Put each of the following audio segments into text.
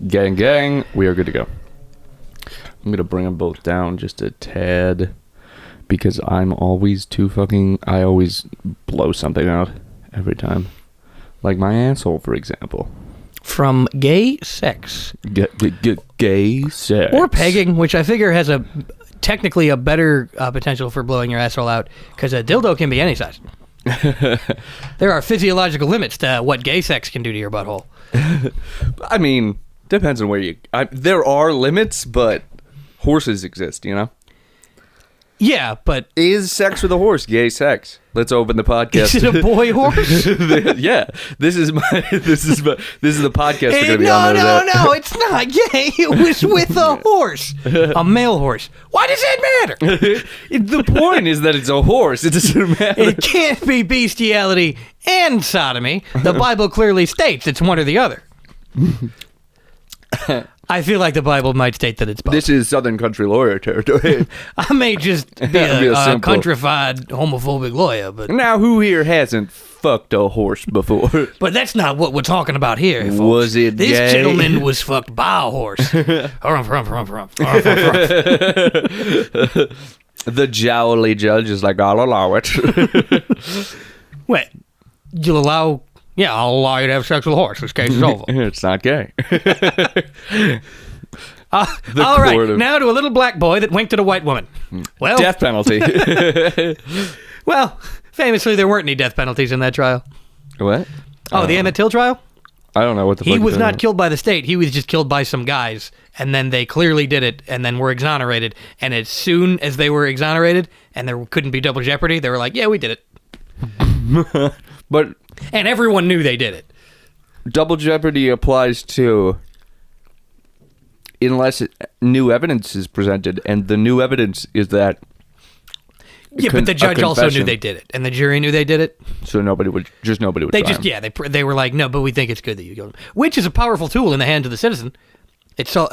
Gang, gang, we are good to go. I'm going to bring them both down just a tad because I'm always I always blow something out every time. Like my asshole, for example. From gay sex. Gay sex. Or pegging, which I figure has technically a better potential for blowing your asshole out because a dildo can be any size. There are physiological limits to what gay sex can do to your butthole. I mean, depends on where there are limits, but horses exist, you know? Yeah, but... Is sex with a horse gay sex? Let's open the podcast. Is it a boy horse? Yeah. This is the podcast we're going to be on. No, it's not gay. It was with a horse. A male horse. Why does it matter? The point is that it's a horse. It doesn't matter. It can't be bestiality and sodomy. The Bible clearly states it's one or the other. I feel like the Bible might state that it's both. This is Southern country lawyer territory. I may just be a countrified homophobic lawyer, but... Now, who here hasn't fucked a horse before? But that's not what we're talking about here, folks. Was it This gay? gentleman was fucked by a horse. Harumph. The jowly judge is like, I'll allow it. Wait, you'll allow... Yeah, I'll allow you to have sex with a horse. This case is over. It's not gay. All right, now to a little black boy that winked at a white woman. Well, death penalty. Well, famously, there weren't any death penalties in that trial. What? Oh, the Emmett Till trial? I don't know what the fuck. He was not killed by the state. He was just killed by some guys, and then they clearly did it, and then were exonerated. And as soon as they were exonerated, and there couldn't be double jeopardy, they were like, yeah, we did it. But... And everyone knew they did it. Double jeopardy applies to unless new evidence is presented, and the new evidence is that... Yeah, but the judge also knew they did it, and the jury knew they did it. So nobody would They try just, him. they were like, no, but we think it's good that you killed him. Which is a powerful tool in the hands of the citizen. It's so,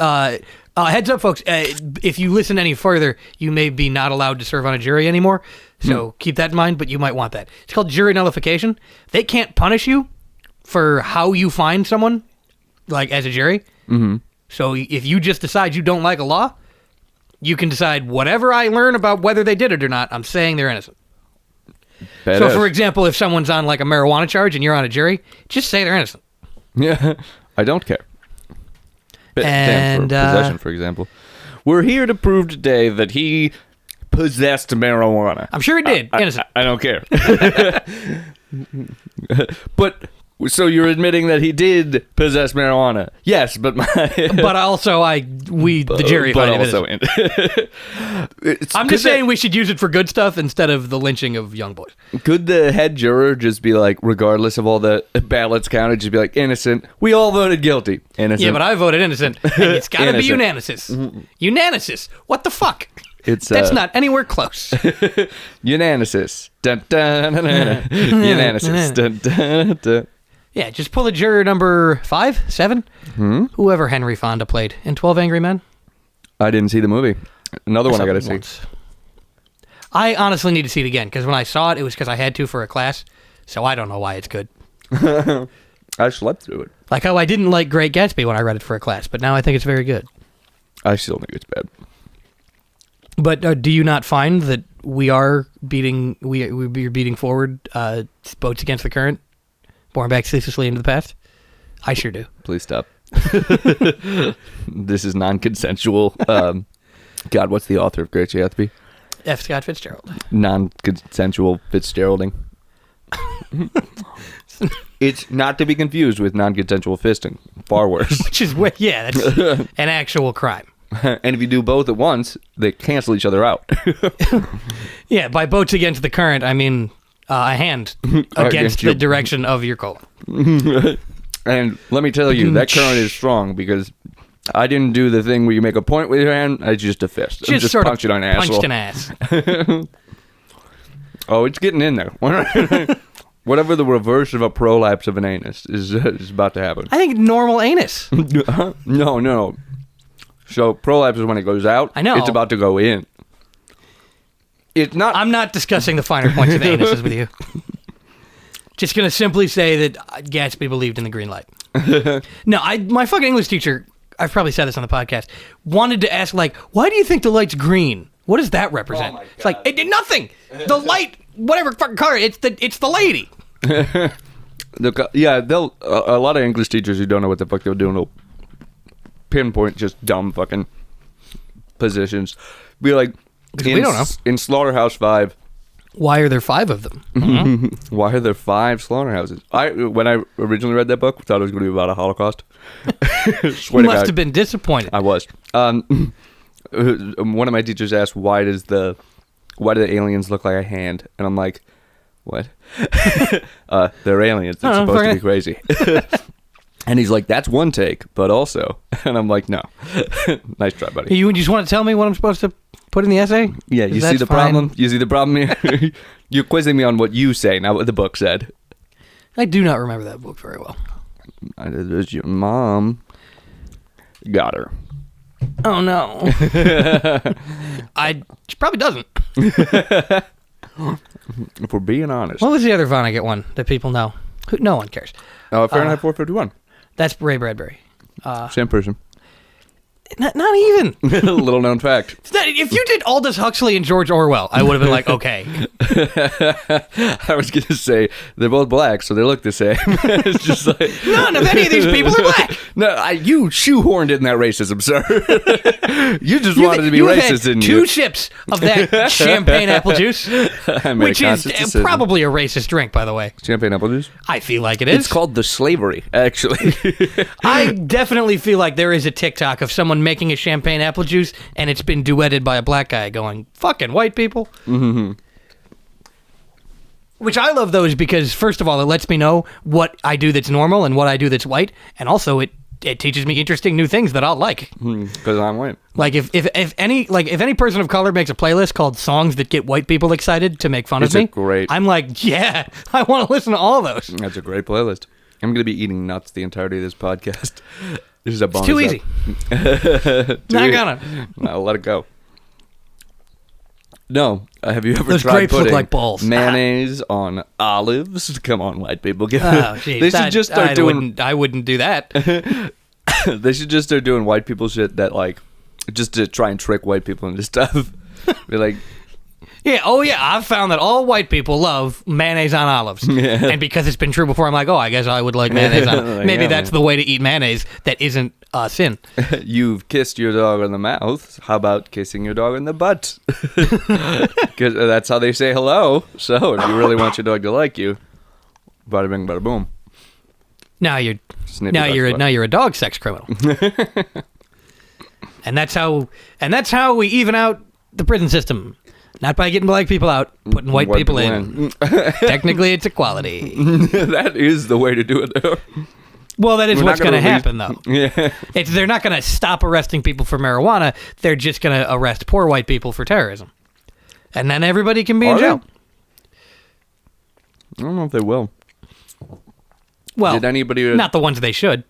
heads up, folks, if you listen any further, you may be not allowed to serve on a jury anymore. So keep that in mind, but you might want that. It's called jury nullification. They can't punish you for how you find someone, like as a jury. Mm-hmm. So if you just decide you don't like a law, you can decide whatever I learn about whether they did it or not, I'm saying they're innocent. Badass. So, for example, if someone's on like a marijuana charge and you're on a jury, just say they're innocent. Yeah, I don't care. And for possession, for example. We're here to prove today that he possessed marijuana. I'm sure he did. Innocent. I don't care. But so you're admitting that he did possess marijuana? Yes, but but also the jury. But find also, I'm just saying we should use it for good stuff instead of the lynching of young boys. Could the head juror just be like, regardless of all the ballots counted, just be like, innocent? We all voted guilty. Innocent. Yeah, but I voted innocent. And it's got to be unanimous. Unanimous. What the fuck? That's not anywhere close. Unanimous. Dun, dun, dun, dun, dun. Unanimous. Dun, dun, dun. Yeah, just pull a juror number 5, 7, whoever Henry Fonda played in 12 Angry Men. I didn't see the movie. Another one I got to see. I honestly need to see it again, because when I saw it, it was because I had to for a class, so I don't know why it's good. I slept through it. Like how I didn't like Great Gatsby when I read it for a class, but now I think it's very good. I still think it's bad. But do you not find that we're beating forward boats against the current? Born back ceaselessly into the past? I sure do. Please stop. This is non-consensual. God, what's the author of Great Gatsby? F. Scott Fitzgerald. Non-consensual Fitzgeralding. It's not to be confused with non-consensual fisting. Far worse. Which is, that's an actual crime. And if you do both at once, they cancel each other out. Yeah, by boats against the current, I mean... a hand against the direction of your colon. And let me tell you, that current is strong because I didn't do the thing where you make a point with your hand. I just a fist. Just sort punch it on asshole. Punched an ass. Oh, it's getting in there. Whatever the reverse of a prolapse of an anus is about to happen. I think normal anus. No. So prolapse is when it goes out. I know. It's about to go in. It's not. I'm not discussing the finer points of anuses with you. Just going to simply say that Gatsby believed in the green light. No, my fucking English teacher I've probably said this on the podcast, wanted to ask, like, why do you think the light's green? What does that represent? Oh my It's like, it did nothing. The light, whatever fucking color, it's the lady. Yeah, a lot of English teachers who don't know what the fuck they're doing will pinpoint just dumb fucking positions. Be like, we don't know. In Slaughterhouse-5, Why are there 5 of them? why are there 5 slaughterhouses? When I originally read that book, thought it was going to be about a Holocaust. You Swear to must God. have been disappointed. I was. One of my teachers asked, why do the aliens look like a hand? And I'm like, what? They're aliens. They're supposed to be crazy. And he's like, that's one take, but also. And I'm like, no. Nice try, buddy. You just want to tell me what I'm supposed to put in the essay? Yeah, you see the problem? You see the problem here? You're quizzing me on what you say, not what the book said. I do not remember that book very well. Your mom got her. Oh, no. She probably doesn't. If we're being honest. What was the other Vonnegut one that people know? No one cares. Fahrenheit 451. That's Ray Bradbury. Same person. Not even. Little known fact. If you did Aldous Huxley and George Orwell, I would have been like, okay. I was going to say, they're both black, so they look the same. It's just like... None of any of these people are black. No, you shoehorned in that racism, sir. You just wanted to be racist, didn't you? 2 sips of that champagne apple juice, which is probably a racist drink, by the way. Champagne apple juice? I feel like it is. It's called the slavery, actually. I definitely feel like there is a TikTok of someone making a champagne apple juice, and it's been duetted by a black guy going, fucking white people. Mm-hmm. Which I love those because, first of all, it lets me know what I do that's normal and what I do that's white, and also it teaches me interesting new things that I'll like. Because I'm white. Like if any person of color makes a playlist called songs that get white people excited to make fun of me, I'm like, yeah, I want to listen to all those. That's a great playlist. I'm going to be eating nuts the entirety of this podcast. This is a bonus. It's too easy. Not gonna. I'll let it go. No. Have you ever Those tried grapes putting look like balls. mayonnaise on olives? Come on, white people. Oh, geez, they should just start doing... I wouldn't do that. They should just start doing white people shit that, like, just to try and trick white people into stuff. Be like... Yeah, I've found that all white people love mayonnaise on olives. Yeah. And because it's been true before, I'm like, I guess I would like mayonnaise on olives. Maybe that's the way to eat mayonnaise that isn't sin. You've kissed your dog on the mouth. How about kissing your dog in the butt? Because that's how they say hello. So if you really want your dog to like you, bada bing, bada boom. Now you're a dog sex criminal. and that's how we even out the prison system. Not by getting black people out, putting white people in. Technically, it's equality. That is the way to do it, though. Well, that is what's going to happen, though. Yeah. They're not going to stop arresting people for marijuana. They're just going to arrest poor white people for terrorism. And then everybody can be in jail. I don't know if they will. Well, not the ones they should.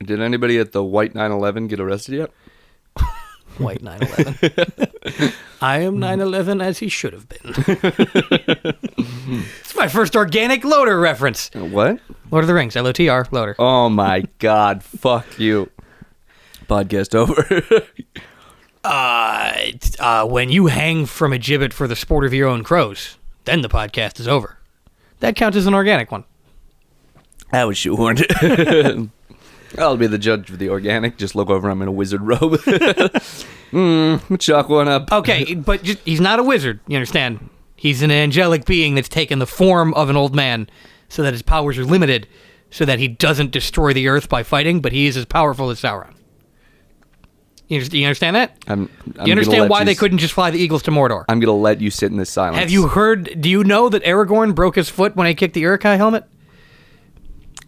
Did anybody at the white 9/11 get arrested yet? White 9/11. I am 9/11 as he should have been. It's my first organic Loader reference. What? Lord of the Rings, LOTR, Loader. Oh my God, fuck you. Podcast over. When you hang from a gibbet for the sport of your own crows, then the podcast is over. That counts as an organic one. I was shoehorned. I'll be the judge of the organic. Just look over. I'm in a wizard robe. Chalk one up. Okay, but he's not a wizard. You understand? He's an angelic being that's taken the form of an old man so that his powers are limited so that he doesn't destroy the earth by fighting, but he is as powerful as Sauron. You understand that? I'm you understand why they couldn't just fly the eagles to Mordor? I'm going to let you sit in this silence. Have you heard... Do you know that Aragorn broke his foot when he kicked the Uruk-hai helmet?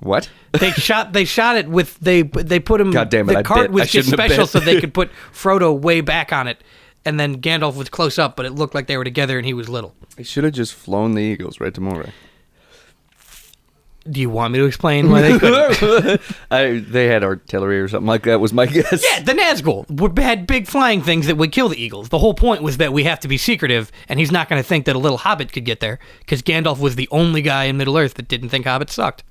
What? They shot it with they put him. God damn it! The cart was just special so they could put Frodo way back on it, and then Gandalf was close up, but it looked like they were together and he was little. They should have just flown the eagles right to Moray. Do you want me to explain why they couldn't? They had artillery or something like that. Was my guess. Yeah, the Nazgul had big flying things that would kill the eagles. The whole point was that we have to be secretive, and he's not going to think that a little hobbit could get there because Gandalf was the only guy in Middle Earth that didn't think hobbits sucked.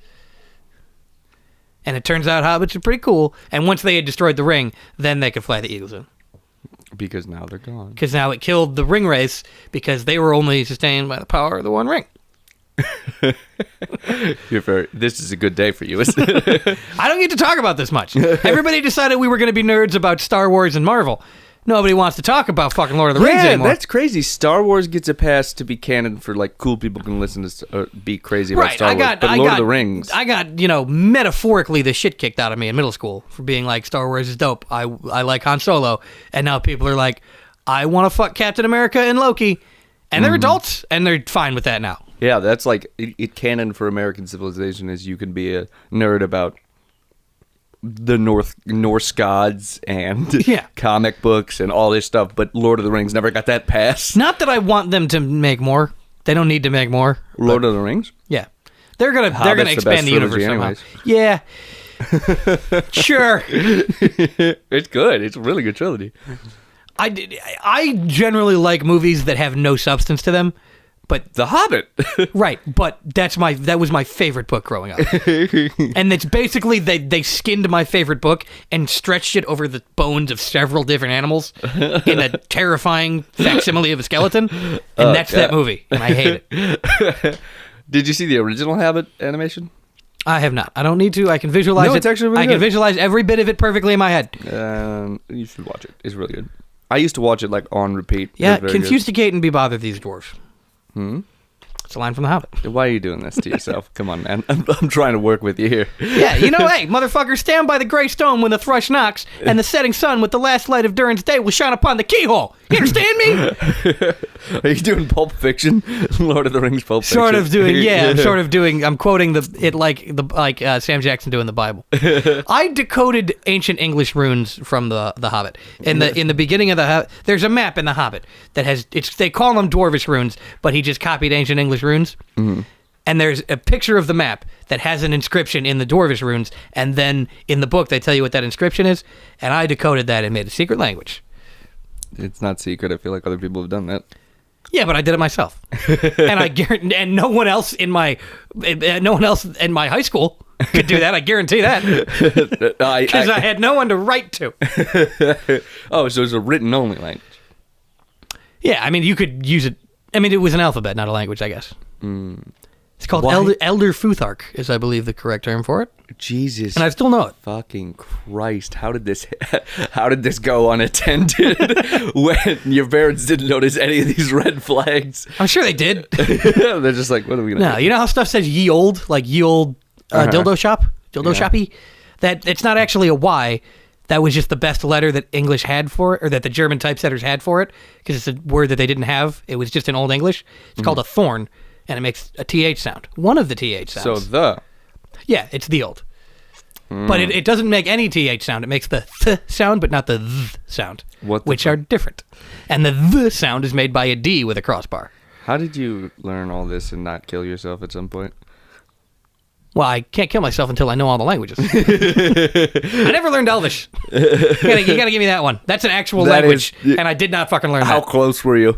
And it turns out hobbits are pretty cool. And once they had destroyed the ring, then they could fly the eagles in. Because now they're gone. Because now it killed the ring race because they were only sustained by the power of the one ring. This is a good day for you, isn't it? I don't get to talk about this much. Everybody decided we were going to be nerds about Star Wars and Marvel. Nobody wants to talk about fucking Lord of the Rings anymore. That's crazy. Star Wars gets a pass to be canon for like cool people can listen to be crazy about Star Wars. But Lord of the Rings, I got metaphorically the shit kicked out of me in middle school for being like Star Wars is dope. I like Han Solo, and now people are like, I want to fuck Captain America and Loki, and they're adults and they're fine with that now. Yeah, that's like it canon for American civilization is you can be a nerd about the Norse gods and comic books and all this stuff, but Lord of the Rings never got that pass. Not that I want them to make more. They don't need to make more. Lord of the Rings? Yeah. They're gonna expand the universe somehow. Anyways. Yeah. Sure. It's good. It's a really good trilogy. I generally like movies that have no substance to them. But The Hobbit. Right, but that was my favorite book growing up. And it's basically they skinned my favorite book and stretched it over the bones of several different animals in a terrifying facsimile of a skeleton. And that's that movie. And I hate it. Did you see the original Hobbit animation? I have not. I don't need to. I can visualize it. No, it's actually really good. I can visualize every bit of it perfectly in my head. You should watch it. It's really good. I used to watch it like on repeat. Yeah, confusticate and be bothered these dwarves. It's a line from The Hobbit. Why are you doing this to yourself? Come on, man. I'm trying to work with you here. Yeah, hey, motherfucker, stand by the grey stone when the thrush knocks, and the setting sun with the last light of Durin's day will shine upon the keyhole. You understand me? Are you doing Pulp Fiction? Lord of the Rings Pulp Fiction? I'm quoting like Sam Jackson doing the Bible. I decoded ancient English runes from the Hobbit. In the beginning of the Hobbit, there's a map in the Hobbit that has they call them Dwarvish runes, but he just copied ancient English runes. Mm-hmm. And there's a picture of the map that has an inscription in the Dwarvish runes, and then in the book they tell you what that inscription is, and I decoded that and made a secret language. It's not secret. I feel like other people have done that. Yeah, but I did it myself, and I guarantee, and no one else in my high school could do that. I guarantee that because I had no one to write to. Oh, so it's a written only language. Yeah, I mean you could use it. I mean it was an alphabet, not a language, I guess. It's called Elder Futhark, is I believe the correct term for it. Jesus, and I still know it. Fucking Christ! How did this go unattended when your parents didn't notice any of these red flags? I'm sure they did. They're just like, what are we gonna? No, you know how stuff says ye old dildo shop, shoppy. That it's not actually a Y. That was just the best letter that English had for it, or that the German typesetters had for it, because it's a word that they didn't have. It was just in Old English. It's called a thorn, and it makes a TH sound. One of the TH sounds. So Yeah, it's the old. But it doesn't make any TH sound. It makes the th sound, but not the th sound, which are different. And the th sound is made by a D with a crossbar. How did you learn all this and not kill yourself at some point? Well, I can't kill myself until I know all the languages. I never learned Elvish. You gotta give me that one. That's an actual language, and I did not fucking learn that. How close were you?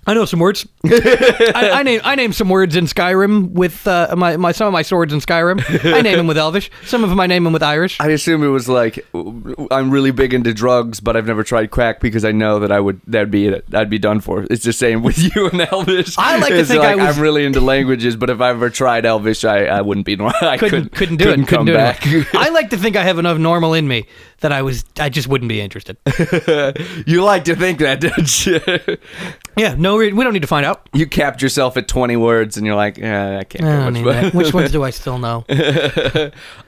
I know some words. I named some words in Skyrim with some of my swords in Skyrim. I name them with Elvish. Some of them I name them with Irish. I assume it was like, I'm really big into drugs, but I've never tried crack because I know that I'd be done for. It's the same with you and Elvish. I like to think I'm really into languages, but if I ever tried Elvish, I wouldn't be. I couldn't do it. Couldn't do it. I like to think I have enough normal in me that I just wouldn't be interested. You like to think that, don't you? Yeah, no, we don't need to find out. You capped yourself at 20 words, and you're like, I can't do much. Which ones do I still know?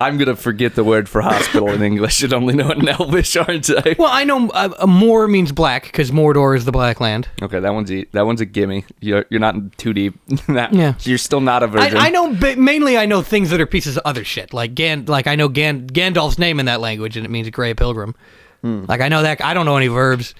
I'm going to forget the word for hospital in English and only know it in Elvish, aren't I? Well, I know Mor means black, because Mordor is the Black Land. Okay, that one's a gimme. You're not too deep. You're still not a virgin. I know, but mainly I know things that are pieces of other shit. Like I know Gandalf's name in that language, and it means Grey Pilgrim. Like, I know that. I don't know any verbs.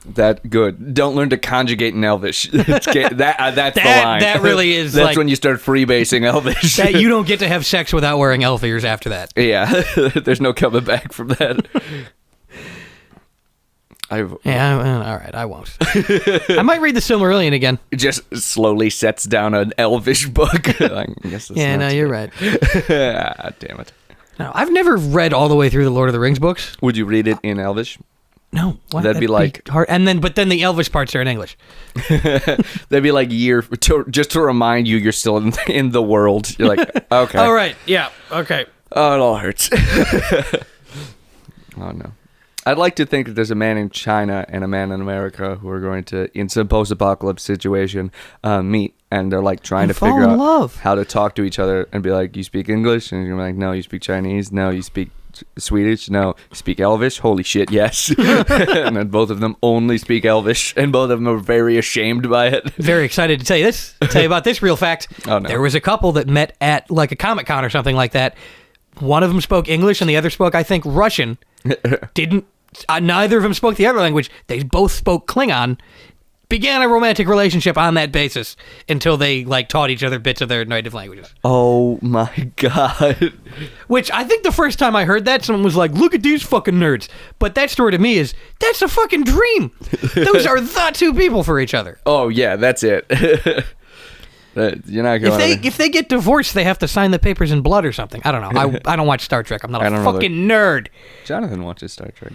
That good. Don't learn to conjugate in Elvish. That's the line. That really is. That's when you start freebasing Elvish. That you don't get to have sex without wearing elf ears after that. Yeah, there's no coming back from that. Yeah, all right, I won't. I might read the Silmarillion again. It just slowly sets down an Elvish book. I guess that's Yeah, no, you're right. Damn it. No, I've never read all the way through the Lord of the Rings books. Would you read it in Elvish? No, what? That'd be like hard. But then the Elvish parts are in English. that'd be like just to remind you you're still in the world. You're like, okay. All right, yeah, okay. Oh, it all hurts. Oh no. I'd like to think that there's a man in China and a man in America who are going to, in some post-apocalypse situation, meet, and they're like trying to figure out how to talk to each other and be like, you speak English? And you're like, no, you speak Chinese? No, you speak Swedish? No, you speak Elvish? Holy shit, yes. And then both of them only speak Elvish, and both of them are very ashamed by it. Very excited to tell you about this real fact. Oh, no. There was a couple that met at like a Comic-Con or something like that. One of them spoke English and the other spoke, I think, Russian. Neither of them spoke the other language. They both spoke Klingon. Began a romantic relationship on that basis until they like taught each other bits of their native languages. Oh my god. Which I think the first time I heard that, someone was like, look at these fucking nerds. But that story to me is, that's a fucking dream. Those are the two people for each other. Oh yeah, that's it. You're not going if they get divorced, they have to sign the papers in blood or something. I don't know. I don't watch Star Trek. I'm not a fucking nerd. Jonathan watches Star Trek.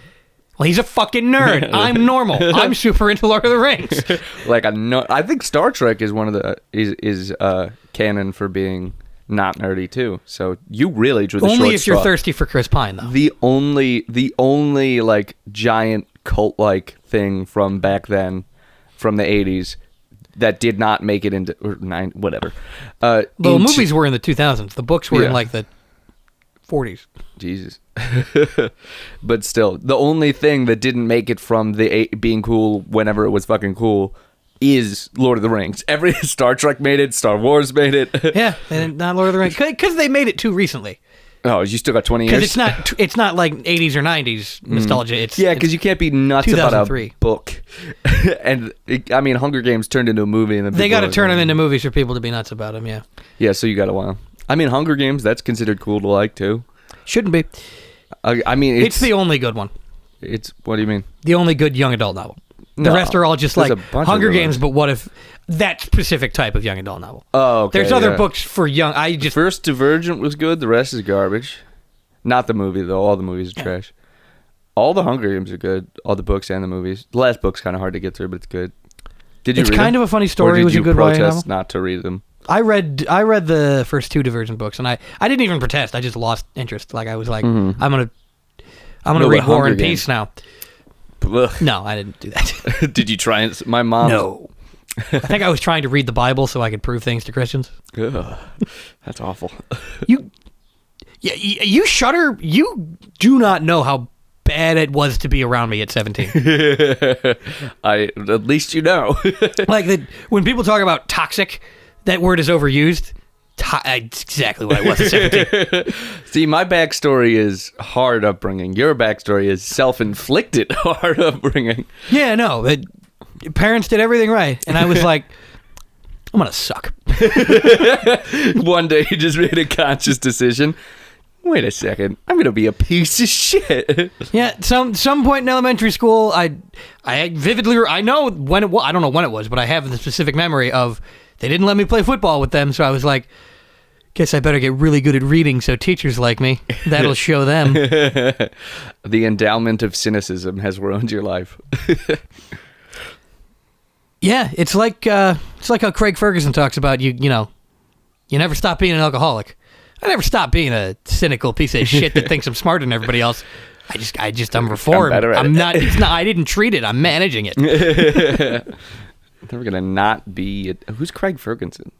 Well, he's a fucking nerd. I'm normal. I'm super into Lord of the Rings. I think Star Trek is one of the is canon for being not nerdy too. So you really drew the only short if you're straw. thirsty for Chris Pine, though. The only like giant cult like thing from back then, from the 80s. That did not make it into whatever. The movies were in the 2000s. The books were in like the 40s. Jesus. But still, the only thing that didn't make it from being cool whenever it was fucking cool is Lord of the Rings. Every Star Trek made it. Star Wars made it. Yeah, and not Lord of the Rings because they made it too recently. Oh, you still got 20 years? Because it's not like 80s or 90s nostalgia. It's because you can't be nuts about a book. And, Hunger Games turned into a movie. And they got to turn them into movies for people to be nuts about them, yeah. Yeah, so you got a while. Hunger Games, that's considered cool to like, too. Shouldn't be. It's the only good one. What do you mean? The only good young adult novel. The rest are all just like Hunger Games, but what if that specific type of young adult novel? Oh, okay. There's other books for young. First Divergent was good. The rest is garbage. Not the movie though. All the movies are trash. All the Hunger Games are good. All the books and the movies. The last book's kind of hard to get through, but it's good. Did you read them? It's kind of a funny story. It was a good YA novel. Protest not to read them? I read the first two Divergent books, and I didn't even protest. I just lost interest. Like I was like, I'm gonna read War and Peace now. Ugh. No, I didn't do that. Did you try and... My mom... No. I think I was trying to read the Bible so I could prove things to Christians. Ugh, that's awful. You shudder. You do not know how bad it was to be around me at 17. At least you know. When people talk about toxic, that word is overused. It's exactly what I was at 17. See, my backstory is hard upbringing. Your backstory is self-inflicted hard upbringing. Yeah, no. Parents did everything right. And I was like, I'm going to suck. One day you just made a conscious decision. Wait a second. I'm going to be a piece of shit. Yeah, some point in elementary school, I vividly... I know when it was. I don't know when it was, but I have the specific memory of... They didn't let me play football with them, so I was like, guess I better get really good at reading so teachers like me. That'll show them. The endowment of cynicism has ruined your life. Yeah, it's like how Craig Ferguson talks about you never stop being an alcoholic. I never stopped being a cynical piece of shit that thinks I'm smarter than everybody else. I'm reformed. I didn't treat it. I'm managing it. Never gonna not be. Who's Craig Ferguson?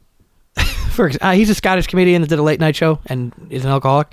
He's a Scottish comedian that did a late night show and is an alcoholic.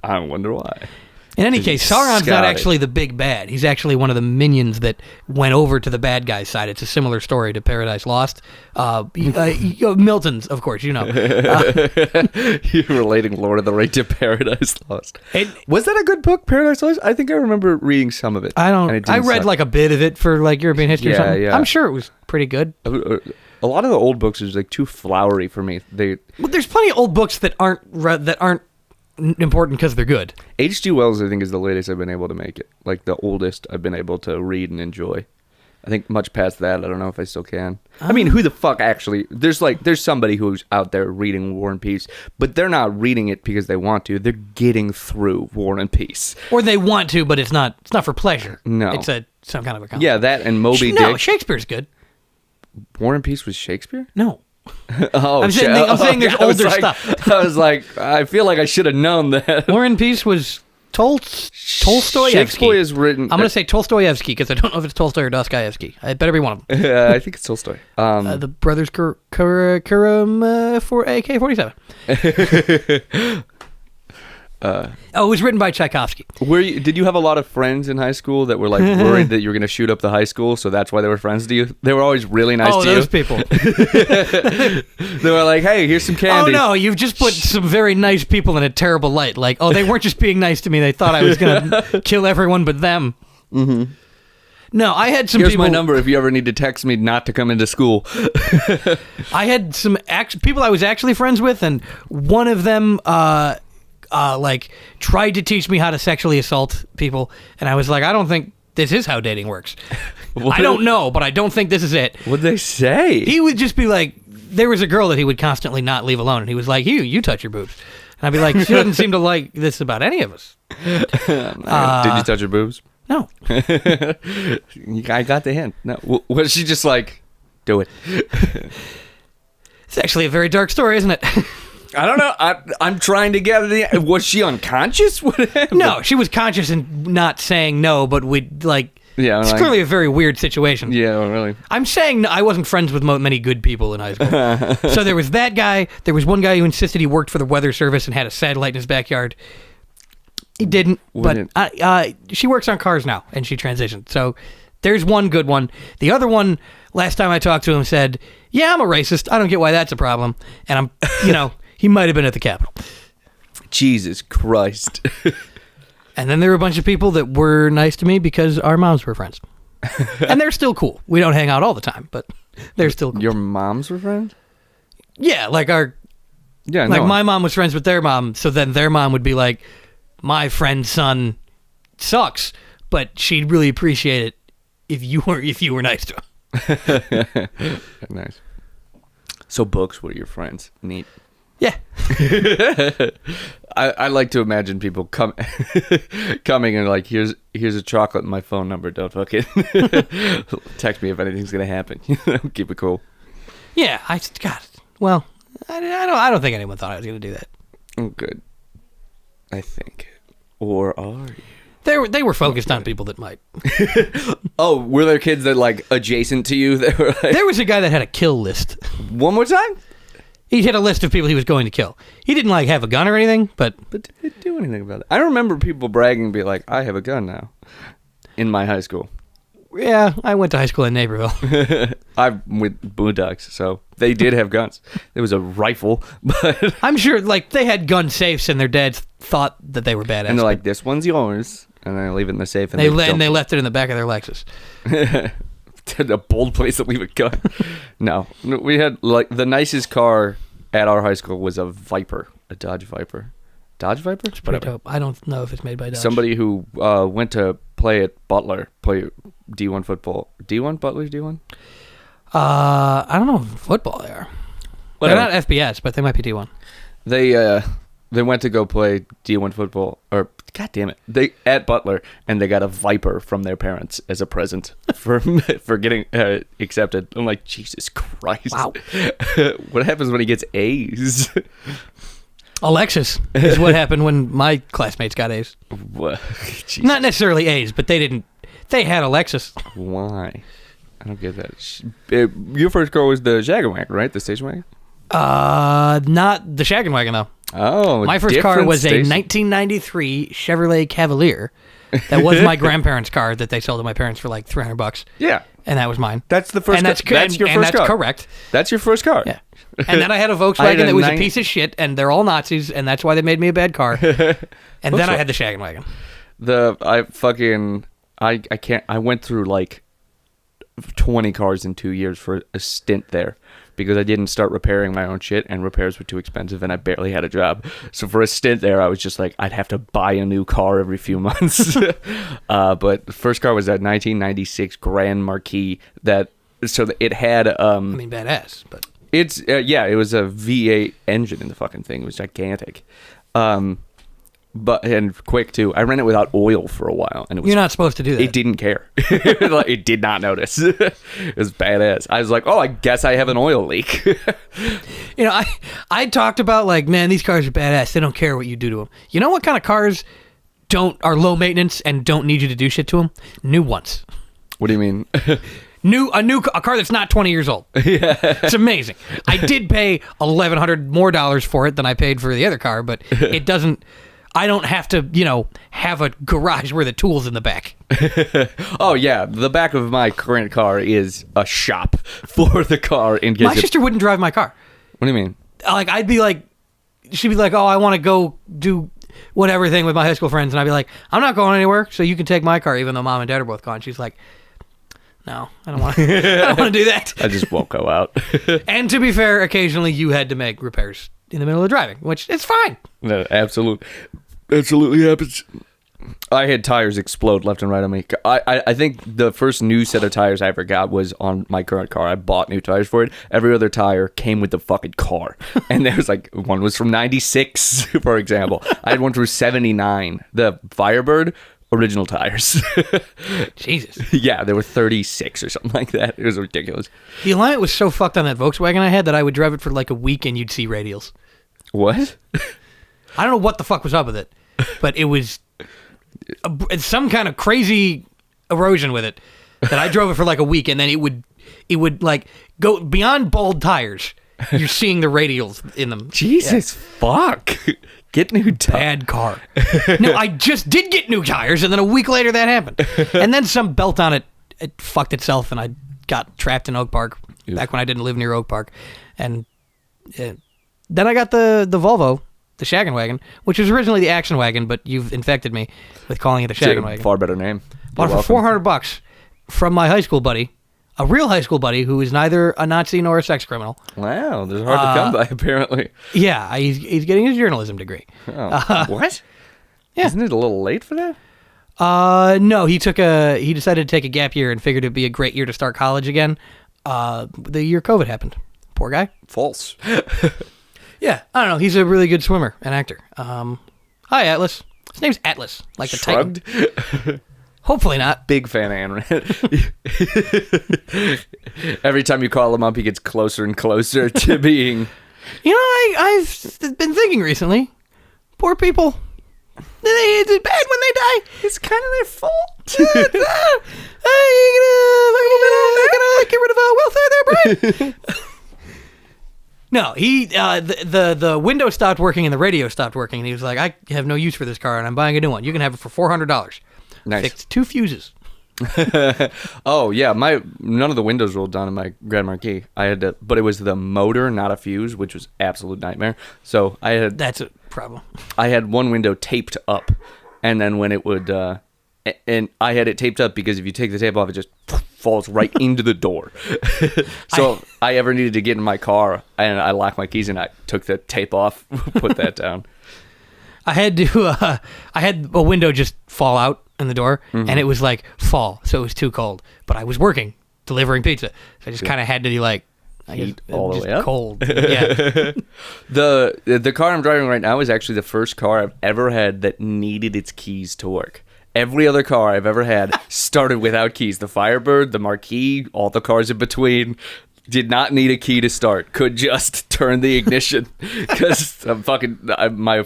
I wonder why. In any case, Sauron's not actually the big bad. He's actually one of the minions that went over to the bad guy's side. It's a similar story to Paradise Lost. Milton's, of course, you know. You're relating Lord of the Rings to Paradise Lost. Was that a good book, Paradise Lost? I think I remember reading some of it. I read like a bit of it for like European history or something. Yeah. I'm sure it was pretty good. A lot of the old books are like too flowery for me. Well, there's plenty of old books that aren't important because they're good. H.G. Wells, I think, is the latest I've been able to make it. Like, the oldest I've been able to read and enjoy. I think much past that, I don't know if I still can. I mean, who the fuck actually... There's somebody who's out there reading War and Peace, but they're not reading it because they want to. They're getting through War and Peace. Or they want to, but it's not for pleasure. No. It's some kind of a concept. Yeah, that and Moby Dick. No, Shakespeare's good. War and Peace was Shakespeare? No. Oh, I'm saying there's older stuff. I was like, I feel like I should have known that. War and Peace was Tolstoyevsky. Shakespeare is written... I'm going to say Tolstoyevsky because I don't know if it's Tolstoy or Dostoevsky. It better be one of them. I think it's Tolstoy. The brothers Karam for AK-47. It was written by Tchaikovsky. Did you have a lot of friends in high school that were like worried that you were going to shoot up the high school, so that's why they were friends to you? They were always really nice to you? Oh, those people. They were like, hey, here's some candy. Oh, no, you've just put some very nice people in a terrible light. Like, oh, they weren't just being nice to me. They thought I was going to kill everyone but them. Mm-hmm. No, I had some Here's people... my number if you ever need to text me not to come into school. I had some people I was actually friends with, and one of them... tried to teach me how to sexually assault people, and I was like, I don't think this is how dating works. I don't know, but I don't think this is it. What'd they say? He would just be like, there was a girl that he would constantly not leave alone, and he was like, you touch your boobs. And I'd be like, she doesn't seem to like this about any of us. Did you touch her boobs? No. I got the hint. No. Was she just like, do it? It's actually a very dark story, isn't it? I don't know. I'm trying to get the... Was she unconscious? What happened? No, she was conscious and not saying no, but we'd like... Yeah, it's clearly a very weird situation. Yeah, really. I'm saying I wasn't friends with many good people in high school. So there was that guy. There was one guy who insisted he worked for the weather service and had a satellite in his backyard. He didn't, but she works on cars now, and she transitioned. So there's one good one. The other one, last time I talked to him, said, yeah, I'm a racist. I don't get why that's a problem. And I'm, he might have been at the Capitol. Jesus Christ. And then there were a bunch of people that were nice to me because our moms were friends. And they're still cool. We don't hang out all the time, but they're still cool. Your moms were friends? Yeah, like my mom was friends with their mom, so then their mom would be like, my friend's son sucks, but she'd really appreciate it if you were nice to him. Nice. So books were your friends. Neat. Yeah. I like to imagine people coming and like, here's a chocolate and my phone number. Don't fucking text me if anything's gonna happen. Keep it cool. Yeah, I don't think anyone thought I was gonna do that. Oh, good. I think. Or are you? They were focused on people that might. Oh, were there kids that like adjacent to you? That were like... There was a guy that had a kill list. One more time? He had a list of people he was going to kill. He didn't like have a gun or anything, but did he do anything about it? I remember people bragging and be like, I have a gun now. In my high school. Yeah, I went to high school in Naperville. I'm with Boondocks, so they did have guns. There was a rifle, but I'm sure like they had gun safes and their dads thought that they were badass. And they're like, this one's yours. And then I leave it in the safe. And they left it in the back of their Lexus. A bold place to leave a gun. No, we had like the nicest car at our high school was a Viper, a Dodge Viper. Dodge Viper? It's pretty dope. I don't know if it's made by Dodge. Somebody who went to play at Butler, play D1 football. D1? Butler's D1? I don't know if football they are. Whatever. They're not FBS, but they might be D1. They went to go play D1 football, or God damn it, they at Butler, and they got a Viper from their parents as a present for getting accepted. I'm like, Jesus Christ! Wow. What happens when he gets A's? Alexis is what happened when my classmates got A's. What? Not necessarily A's, but they didn't. They had Alexis. Why? I don't get that. Your first car was the Shaggin' Wagon, right? The station wagon? Not the Shaggin' Wagon though. Oh, my first car was a 1993 Chevrolet Cavalier. That was my grandparents' car that they sold to my parents for like $300. Yeah, and that was mine. That's the first. That's your first car. That's correct. That's your first car. Yeah. And then I had a Volkswagen that was a piece of shit, and they're all Nazis, and that's why they made me a bad car. And then I had the Shaggin' Wagon. I went through like 20 cars in 2 years for a stint there because I didn't start repairing my own shit, and repairs were too expensive, and I barely had a job. So for a stint there, I was just like, I'd have to buy a new car every few months. But the first car was a 1996 Grand Marquis it had... I mean, badass, but... It's, it was a V8 engine in the fucking thing. It was gigantic. And quick too. I ran it without oil for a while, and you're not supposed to do that. It didn't care. It did not notice. It was badass. I was like, oh, I guess I have an oil leak. I talked about like, man, these cars are badass. They don't care what you do to them. You know what kind of cars are low maintenance and don't need you to do shit to them? New ones. What do you mean? A car that's not 20 years old. Yeah. It's amazing. I did pay $1,100 more for it than I paid for the other car, but it doesn't. I don't have to, have a garage where the tools in the back. Oh, yeah. The back of my current car is a shop for the car. My sister wouldn't drive my car. What do you mean? Like, I'd be like, she'd be like, oh, I want to go do whatever thing with my high school friends. And I'd be like, I'm not going anywhere, so you can take my car, even though mom and dad are both gone. She's like, no, I don't want to do that. I just won't go out. And to be fair, occasionally you had to make repairs in the middle of driving, which is fine. No, absolutely happens. I had tires explode left and right on me. I think the first new set of tires I ever got was on my current car. I bought new tires for it. Every other tire came with the fucking car. And there was like, one was from 96, for example. I had one from 79. The Firebird, original tires. Jesus. Yeah, there were 36 or something like that. It was ridiculous. The alignment was so fucked on that Volkswagen I had that I would drive it for like a week and you'd see radials. What? I don't know what the fuck was up with it, but it was some kind of crazy erosion with it that I drove it for like a week, and then it would like go beyond bald tires. You're seeing the radials in them. Jesus, fuck. Get new tires. Bad car. No, I just did get new tires, and then a week later that happened. And then some belt on it fucked itself, and I got trapped in Oak Park back when I didn't live near Oak Park. And then I got the Volvo, the Shaggin' Wagon, which was originally the Action Wagon, but you've infected me with calling it the Shaggin' Wagon. Far better name. Bought it for $400 from my high school buddy, a real high school buddy who is neither a Nazi nor a sex criminal. Wow, they're hard to come by, apparently. Yeah, he's getting his journalism degree. Oh, what? Yeah. Isn't it a little late for that? No, he decided to take a gap year and figured it'd be a great year to start college again. The year COVID happened. Poor guy. False. Yeah, I don't know. He's a really good swimmer and actor. Hi, Atlas. His name's Atlas, like the Shrugged? Titan. Hopefully not. Big fan of Ayn Rand. Every time you call him up, he gets closer and closer to being... I've been thinking recently, poor people, it's bad when they die. It's kind of their fault. Hey, you gonna get rid of welfare there, Brian? No, the window stopped working and the radio stopped working, and he was like, I have no use for this car, and I'm buying a new one. You can have it for $400. Nice. Fixed 2 fuses. Oh yeah, none of the windows rolled down in my Grand Marquis. But it was the motor, not a fuse, which was absolute nightmare. So that's a problem. I had one window taped up, and then when it would, and I had it taped up because if you take the tape off, it just falls right into the door. So if I ever needed to get in my car and I locked my keys and I took the tape off, put that down. I had a window just fall out in the door, and it was like fall, so it was too cold. But I was working, delivering pizza, so I just kind of had to be like, heat all the way up. Cold. Yeah. The car I'm driving right now is actually the first car I've ever had that needed its keys to work. Every other car I've ever had started without keys. The Firebird, the Marquis, all the cars in between did not need a key to start. Could just turn the ignition because my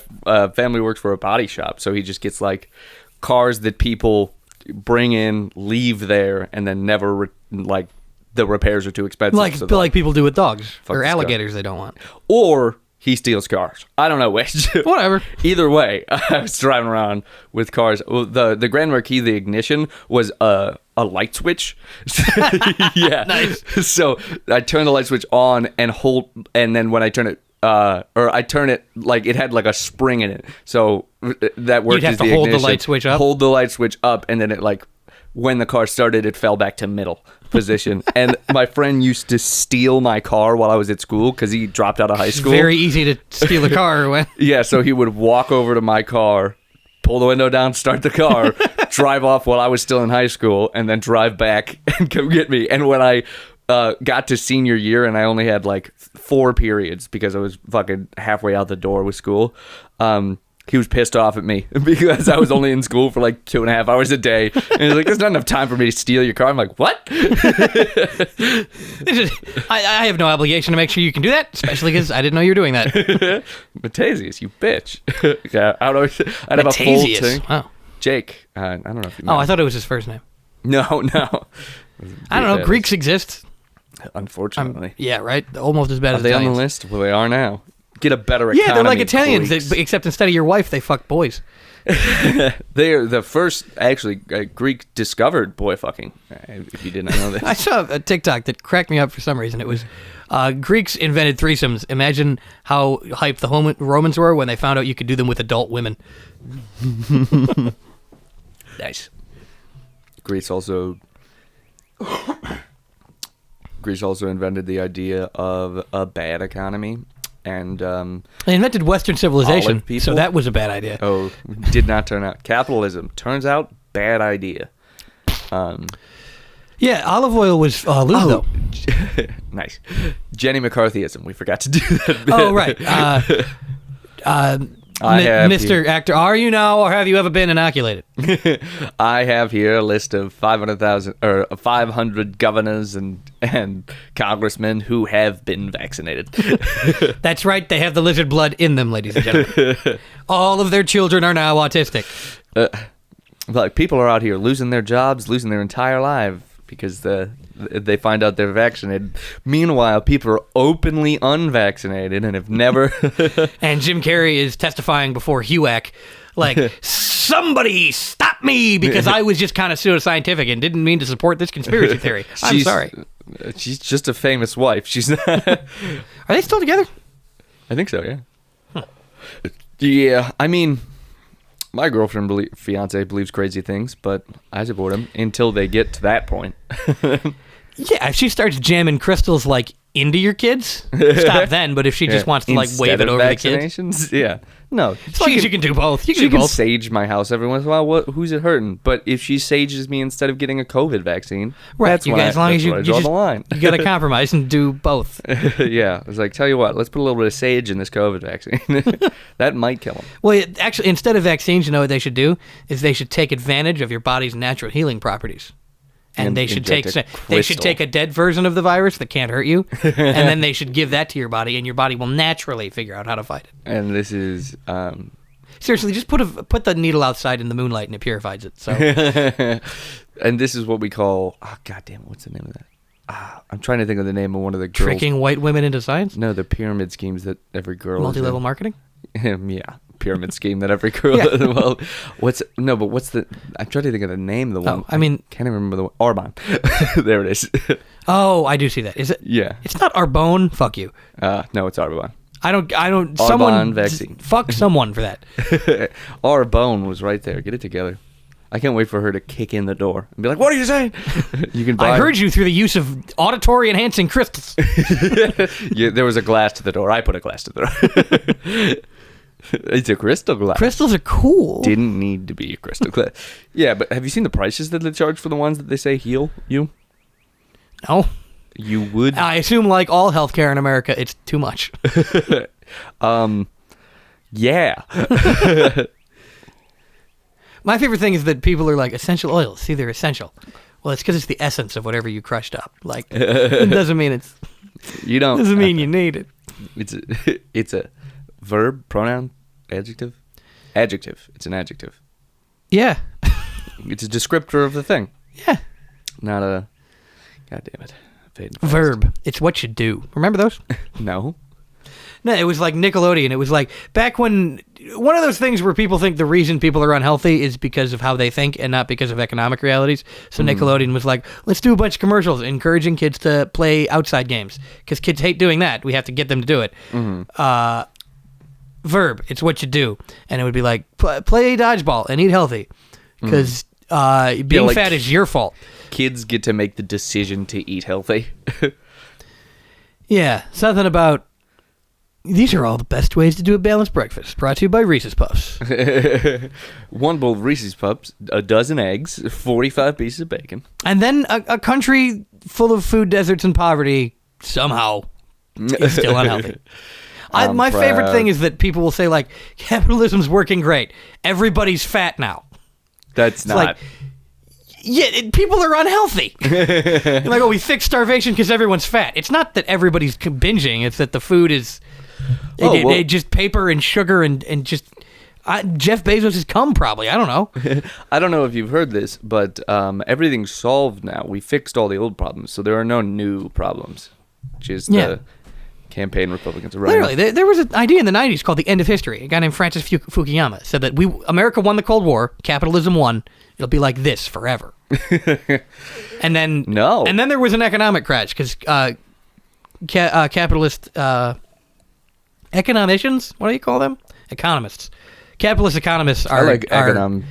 family works for a body shop, so he just gets like cars that people bring in, leave there, and then never the repairs are too expensive. Like people do with dogs or alligators they don't want. Or he steals cars. I don't know which. Whatever. Either way, I was driving around with cars. Well, the Grand Marquis, the ignition was a light switch. Yeah. Nice. So I turn the light switch on and then when I turn it, I turn it like it had like a spring in it. So that worked. You'd have to hold the light switch up. Hold the light switch up, and then it like when the car started, it fell back to middle position. And my friend used to steal my car while I was at school because he dropped out of high school. Very easy to steal a car. When Yeah, so he would walk over to my car, pull the window down, start the car, drive off while I was still in high school, and then drive back and come get me. And when I got to senior year and I only had like 4 periods because I was fucking halfway out the door with school, he was pissed off at me because I was only in school for like 2.5 hours a day. And he's like, there's not enough time for me to steal your car. I'm like, what? I have no obligation to make sure you can do that, especially because I didn't know you were doing that. Matasius, you bitch. Yeah, I don't know. I'd have a full tank. Wow. Jake. I don't know if you know. Oh, I thought it was his first name. No. I don't know. Greeks exist. Unfortunately. Yeah, right? Almost as bad Are as they Italians. on the list? Well, they are now. Get a better economy. Yeah, they're like Italians, Greeks. except instead of your wife, they fuck boys. They are the first, actually, Greek discovered boy fucking, if you did not know this. I saw a TikTok that cracked me up for some reason. It was Greeks invented threesomes. Imagine how hyped the Romans were when they found out you could do them with adult women. Nice. Greece also invented the idea of a bad economy, and They invented Western civilization, olive people? so that was a bad idea. Oh, did not turn out. Capitalism turns out bad idea. Yeah, olive oil was lube, though. Nice. Jenny McCarthyism. We forgot to do that bit. Oh, right. Mr. Actor, are you now or have you ever been inoculated? I have here a list of 500 governors and congressmen who have been vaccinated. That's right. They have the lizard blood in them, ladies and gentlemen. All of their children are now autistic. Like, people are out here losing their jobs, losing their entire life because they find out they're vaccinated. Meanwhile, people are openly unvaccinated and have never... And Jim Carrey is testifying before HUAC, like, somebody stop me, because I was just kind of pseudoscientific and didn't mean to support this conspiracy theory. I'm sorry. She's just a famous wife. She's not... Are they still together? I think so, yeah. Huh. Yeah, I mean... My fiance believes crazy things, but I support him until they get to that point. Yeah, if she starts jamming crystals like into your kids, stop then. But if she just wants to like wave it over the kids, yeah, no. As long as you can do both, you can she do both. Sage my house every once in a while. Who's it hurting? But if she sages me instead of getting a COVID vaccine, right? That's as long as you draw the line. You got to compromise and do both. Yeah, I was like, tell you what, let's put a little bit of sage in this COVID vaccine. That might kill him. Well, actually, instead of vaccines, you know what they should do is they should take advantage of your body's natural healing properties. And they should take a dead version of the virus that can't hurt you, and then they should give that to your body, and your body will naturally figure out how to fight it. And this is seriously, just put the needle outside in the moonlight, and it purifies it. So, and this is what we call goddamn, what's the name of that? I'm trying to think of the name of one of the girls. Tricking white women into science? No, the pyramid schemes that every girl. Multi-level marketing. Yeah. Pyramid scheme that every girl. Yeah. Well, what's the? I'm trying to think of the name of the one. I mean, can't even remember the one. Arbonne. There it is. Oh, I do see that. Is it? Yeah. It's not Arbonne. Fuck you. No, it's Arbonne. I don't. Arbonne Someone vaccine. Fuck someone for that. Arbonne was right there. Get it together. I can't wait for her to kick in the door and be like, "What are you saying?" You can buy. I heard you through the use of auditory enhancing crystals. Yeah, there was a glass to the door. I put a glass to the door. It's a crystal glass. Crystals are cool. Didn't need to be a crystal glass. Yeah, but have you seen the prices that they charge for the ones that they say heal you? No. You would? I assume, like all healthcare in America, it's too much. Yeah. My favorite thing is that people are like, essential oils. See, they're essential. Well, it's because it's the essence of whatever you crushed up. Like, it doesn't mean it's... You don't... Doesn't mean you need it. It's a verb, pronoun, adjective? Adjective. It's an adjective. Yeah. It's a descriptor of the thing. Yeah. Not a... God damn it. Verb. It's what you do. Remember those? No. No, it was like Nickelodeon. It was like back when... One of those things where people think the reason people are unhealthy is because of how they think and not because of economic realities. So Nickelodeon was like, let's do a bunch of commercials encouraging kids to play outside games because kids hate doing that. We have to get them to do it. Verb. It's what you do. And it would be like, play dodgeball and eat healthy because being like- fat is your fault. Kids get to make the decision to eat healthy. Yeah, something about these are all the best ways to do a balanced breakfast. Brought to you by Reese's Puffs. 1 bowl of Reese's Puffs, a dozen eggs, 45 pieces of bacon. And then a country full of food deserts and poverty somehow is still unhealthy. My favorite proud. thing is that people will say, like, capitalism's working great. Everybody's fat now. That's not. Like, yeah, people are unhealthy. You're like, oh, we fixed starvation because everyone's fat. It's not that everybody's binging. It's that the food is just paper and sugar and just... Jeff Bezos has come, probably. I don't know. I don't know if you've heard this, but everything's solved now. We fixed all the old problems, so there are no new problems, which is the campaign Republicans are running. Literally, there was an idea in the 90s called the end of history. A guy named Francis Fukuyama said that America won the Cold War, capitalism won, it'll be like this forever. And then there was an economic crash because capitalist economicians, what do you call them? Economists. Capitalist economists are... I like nocturnal.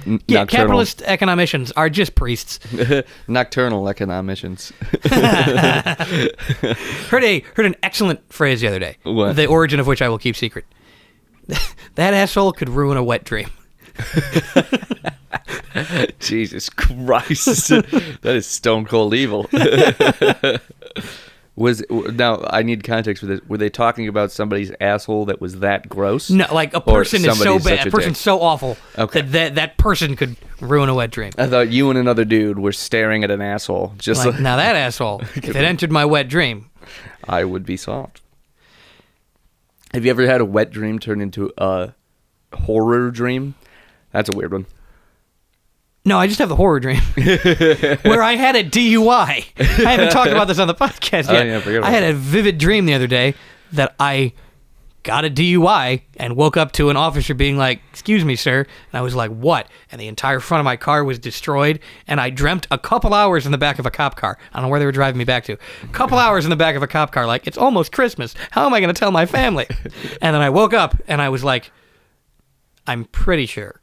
Capitalist economicians are just priests. Nocturnal economicians. Heard an excellent phrase the other day. What? The origin of which I will keep secret. That asshole could ruin a wet dream. Jesus Christ. That is stone cold evil. Now, I need context for this. Were they talking about somebody's asshole that was that gross? No, like a person is so bad, a person's dick? so awful Okay. that person could ruin a wet dream. I thought you and another dude were staring at an asshole. Just Like, now that asshole, if it entered my wet dream. I would be soft. Have you ever had a wet dream turn into a horror dream? That's a weird one. No, I just have the horror dream where I had a DUI. I haven't talked about this on the podcast yet. Oh, yeah, forget about I had a vivid dream the other day that I got a DUI and woke up to an officer being like, "Excuse me, sir." And I was like, "What?" And the entire front of my car was destroyed. And I dreamt a couple hours in the back of a cop car. I don't know where they were driving me back to. A couple hours in the back of a cop car, like, it's almost Christmas. How am I going to tell my family? And then I woke up and I was like, I'm pretty sure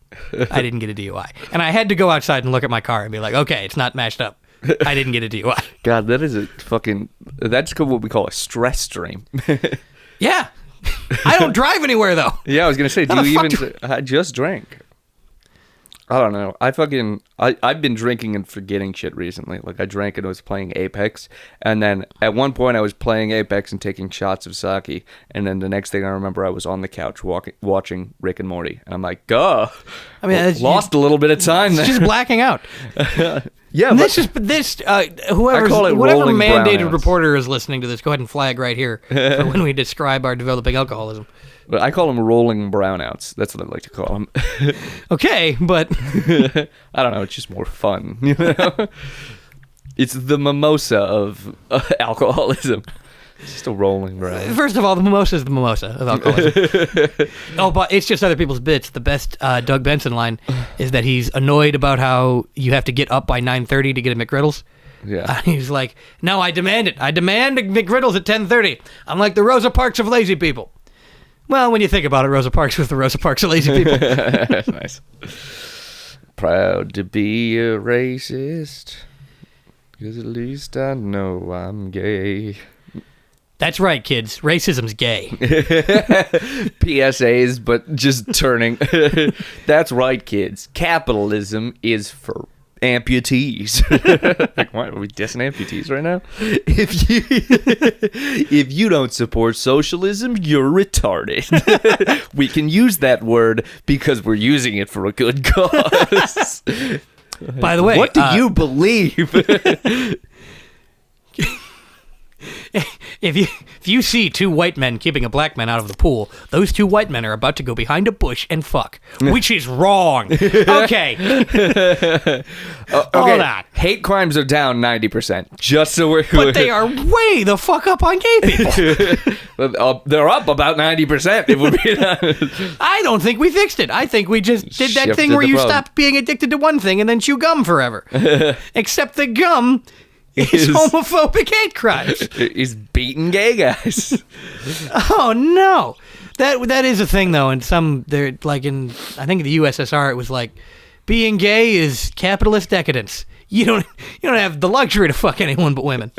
I didn't get a DUI. And I had to go outside and look at my car and be like, okay, it's not mashed up. I didn't get a DUI. God, that is that's what we call a stress dream. Yeah. I don't drive anywhere, though. Yeah, I was going to say, How do the you fuck even... I just drank. I don't know. I've been drinking and forgetting shit recently. Like, I drank and was playing Apex, and then at one point I was playing Apex and taking shots of sake, and then the next thing I remember I was on the couch watching Rick and Morty, and I'm like, duh. I mean, lost a little bit of time It's there. just blacking out. Yeah, And but whoever, I call it whatever rolling mandated brownouts. reporter is listening to this, go ahead and flag right here for when we describe our developing alcoholism. but I call them rolling brownouts. That's what I like to call them. Okay, but I don't know. It's just more fun. You know? It's the mimosa of alcoholism. It's just a rolling brown. first of all, the mimosa is the mimosa of alcoholism. Oh, but it's just other people's bits. The best Doug Benson line is that he's annoyed about how you have to get up by 9:30 to get a McGriddles. Yeah. He's like, no, I demand it. I demand a McGriddles at 10:30. I'm like the Rosa Parks of lazy people. Well, when you think about it, Rosa Parks was the Rosa Parks of lazy people. Nice. Proud to be a racist, 'cause at least I know I'm gay. That's right, kids. Racism's gay. PSAs, but just turning. That's right, kids. Capitalism is for amputees. Like, what? Are we dissing amputees right now? If you don't support socialism, you're retarded. We can use that word because we're using it for a good cause. By the way, What do you believe? If you see two white men keeping a black man out of the pool, those two white men are about to go behind a bush and fuck, which is wrong. Okay. Hold on. Hate crimes are down 90%. Just so we're... But they are way the fuck up on gay people. They're up about 90%. If we're being honest. I don't think we fixed it. I think we just did that Shifted thing where the you problem. stop being addicted to one thing and then chew gum forever. Except the gum is homophobic hate crimes. He's beating gay guys. Oh no, that is a thing though. And they're like in I think the USSR it was like being gay is capitalist decadence. You don't have the luxury to fuck anyone but women.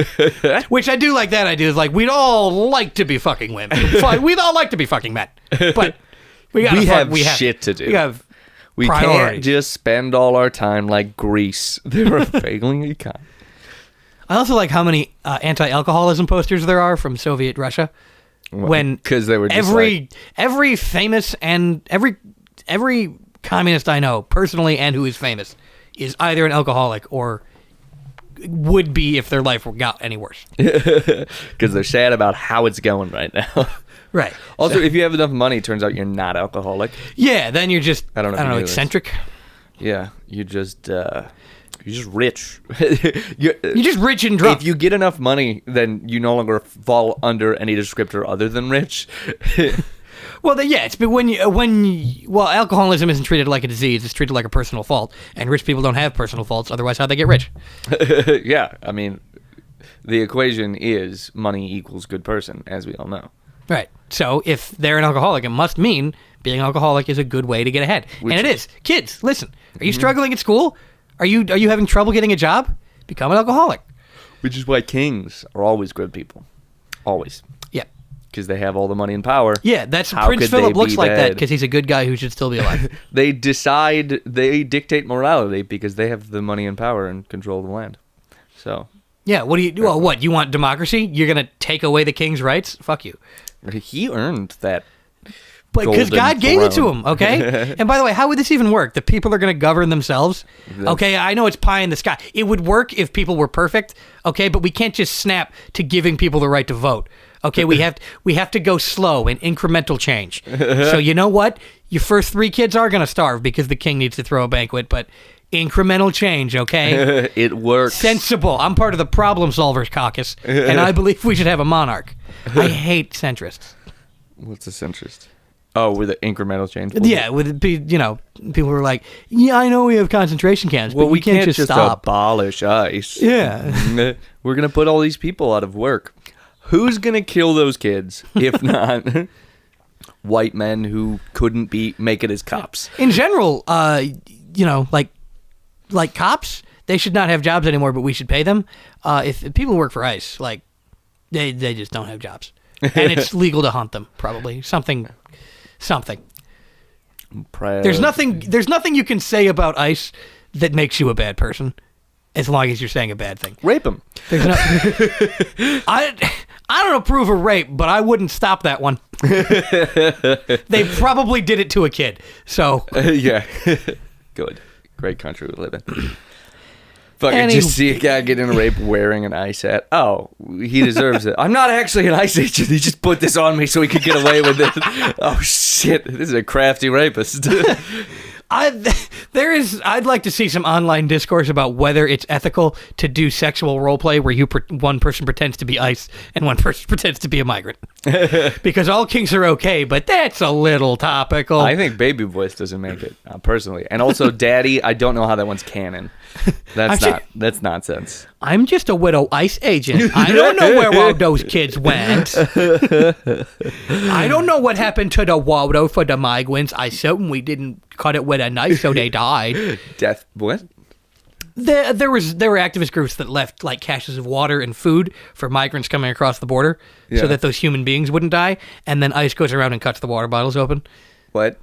Which I do like that idea. Is like, we'd all like to be fucking women. We'd all like to be fucking men. But we have shit to do. We can't just spend all our time like Greece. They're a failing economy. I also like how many anti-alcoholism posters there are from Soviet Russia. Because they were just every famous and every communist I know, personally and who is famous, is either an alcoholic or would be if their life got any worse. Because they're sad about how it's going right now. Right. Also, if you have enough money, it turns out you're not alcoholic. Yeah, then you're just, I don't know, eccentric. Yeah, you're just rich. You're just rich and drunk. If you get enough money, then you no longer fall under any descriptor other than rich. Well, it's but well, alcoholism isn't treated like a disease; it's treated like a personal fault, and rich people don't have personal faults. Otherwise, how'd they get rich? Yeah, I mean, the equation is money equals good person, as we all know. Right. So if they're an alcoholic, it must mean being alcoholic is a good way to get ahead, and it is. Kids, listen: are you struggling at school? Are you having trouble getting a job? Become an alcoholic. Which is why kings are always good people. Always. Yeah. Because they have all the money and power. Yeah, Prince Philip looks like that because he's a good guy who should still be alive. They dictate morality because they have the money and power and control of the land. So. Yeah, what do you do? Well, what, you want democracy? You're going to take away the king's rights? Fuck you. He earned that. Because God gave it to him, okay? And by the way, how would this even work? The people are going to govern themselves? Okay, I know it's pie in the sky. It would work if people were perfect, okay? But we can't just snap to giving people the right to vote. Okay, we have to go slow and incremental change. So you know what? Your first 3 kids are going to starve because the king needs to throw a banquet, but incremental change, okay? It works. Sensible. I'm part of the Problem Solvers Caucus, and I believe we should have a monarch. I hate centrists. What's a centrist? Oh, with the incremental change? Yeah, people were like, yeah, I know we have concentration camps, but we can't just stop. Abolish ICE. Yeah. We're going to put all these people out of work. Who's going to kill those kids, if not white men who couldn't make it as cops? In general, like cops, they should not have jobs anymore, but we should pay them. If people work for ICE, like, they just don't have jobs. And it's legal to hunt them, probably. Something. There's nothing you can say about ICE that makes you a bad person, as long as you're saying a bad thing. Rape them. There's no. I don't approve of rape, but I wouldn't stop that one. They probably did it to a kid, so. Yeah. Good. Great country we live in. Fucking just see a guy getting raped wearing an ICE hat. Oh, he deserves it. I'm not actually an ICE agent. He just put this on me so he could get away with it. Oh, shit. This is a crafty rapist. I'd like to see some online discourse about whether it's ethical to do sexual role play where one person pretends to be ICE and one person pretends to be a migrant. Because all kinks are okay, but that's a little topical. I think baby voice doesn't make it, personally. And also daddy, I don't know how that one's canon. That's nonsense. I'm just a widow ICE agent. I don't know where all those kids went. I don't know what happened to the water for the migrants. I certainly didn't cut it with a knife so they died. Death, what? There were activist groups that left like caches of water and food for migrants coming across the border so that those human beings wouldn't die, and then ICE goes around and cuts the water bottles open. What?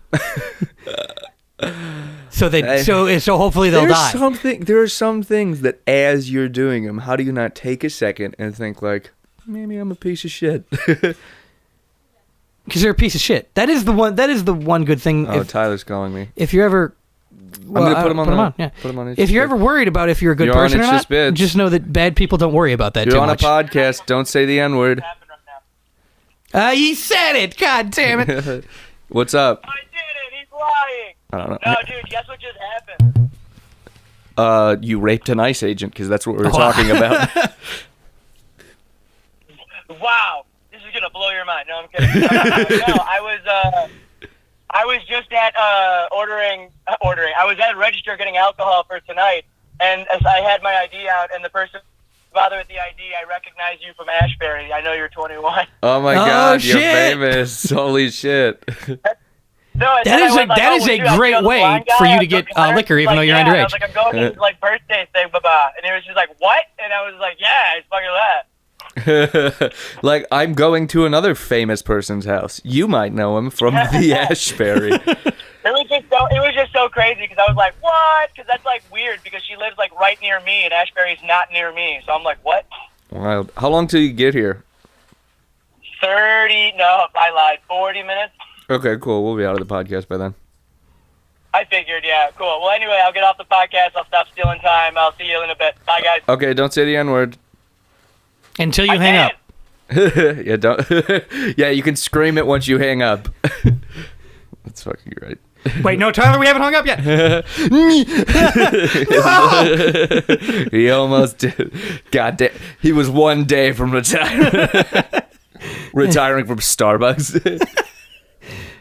So hopefully they'll die. There are some things that as you're doing them, how do you not take a second and think like, maybe I'm a piece of shit? Because you're a piece of shit. That is the one good thing. Oh, Tyler's calling me. If you're ever, I'm gonna put him on. Yeah. Put him on. If you're ever worried about if you're a good person or not, just know that bad people don't worry about that too much. You're on a podcast. Don't say the N-word. He said it. God damn it. What's up? I did it. He's lying. I don't know. No, dude. Guess what just happened? You raped an ICE agent because that's what we were talking about. Wow. This is gonna blow your mind. No, I'm kidding. No, I was just at ordering. I was at a register getting alcohol for tonight, and as I had my ID out, and the person bother with the ID, I recognize you from Ashbury. I know you're 21. Oh my God, you're famous! Holy shit! No, and That then I is went like, that oh, is would a you like great the way blind guy? for you I to was get looking at her. liquor, She's even though like, you're yeah. And I underage. was like, I'm going to his like birthday thing, blah. And he was just like, what? And I was like, yeah, it's fucking that. Like, I'm going to another famous person's house. You might know him from the Ashbury. It was just so crazy because I was like, what? Because that's like weird because she lives like right near me and Ashbury's not near me. So I'm like, what? Wild. How long till you get here? 30, no, I lied, 40 minutes. Okay, cool. We'll be out of the podcast by then. I figured, yeah, cool. Well, anyway, I'll get off the podcast. I'll stop stealing time. I'll see you in a bit. Bye, guys. Okay, don't say the N-word. Until you I hang can't. up. Yeah, don't. Yeah, you can scream it once you hang up. That's fucking right. Wait, no, Tyler, we haven't hung up yet. He almost did. God damn. He was one day from retiring from Starbucks.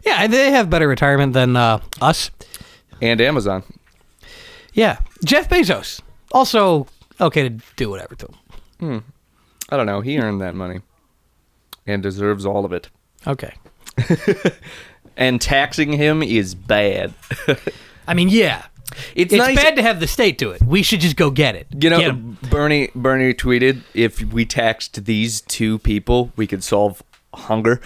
Yeah, they have better retirement than us. And Amazon. Yeah. Jeff Bezos. Also okay to do whatever to him. I don't know. He earned that money. And deserves all of it. Okay. And taxing him is bad. I mean, yeah. It's It's nice. bad to have the state do it. We should just go get it. You know, Get 'em. Bernie tweeted, if we taxed these two people, we could solve hunger.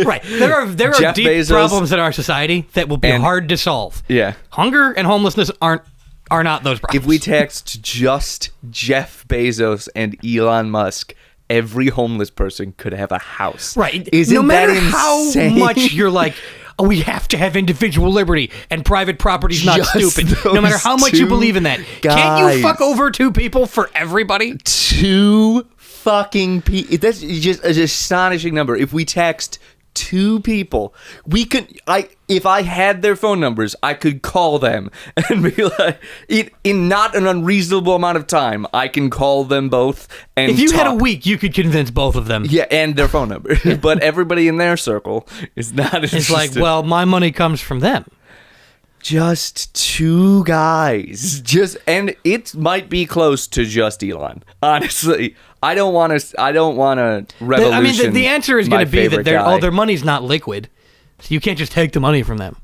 Right. There are Jeff deep Bezos problems in our society that will be and- hard to solve. Yeah. Hunger and homelessness are not those problems. If we taxed just Jeff Bezos and Elon Musk, every homeless person could have a house. Right. Isn't no matter that how insane? much you're like, oh, we have to have individual liberty and private property's not Just stupid. No matter those how much you two believe in that. Can't guys. you fuck over two people for everybody? Two fucking people. That's just an astonishing number. If we taxed two people, we could. If I had their phone numbers, I could call them and be like, in not an unreasonable amount of time, I can call them both and If you had a talk. week, you could convince both of them. Yeah, and their phone number. But everybody in their circle is not interested. It's like, well, my money comes from them. Just two guys. And it might be close to just Elon. Honestly, I don't want to revolution. I mean, the answer is going my to be that favorite their money's not liquid. So you can't just take the money from them.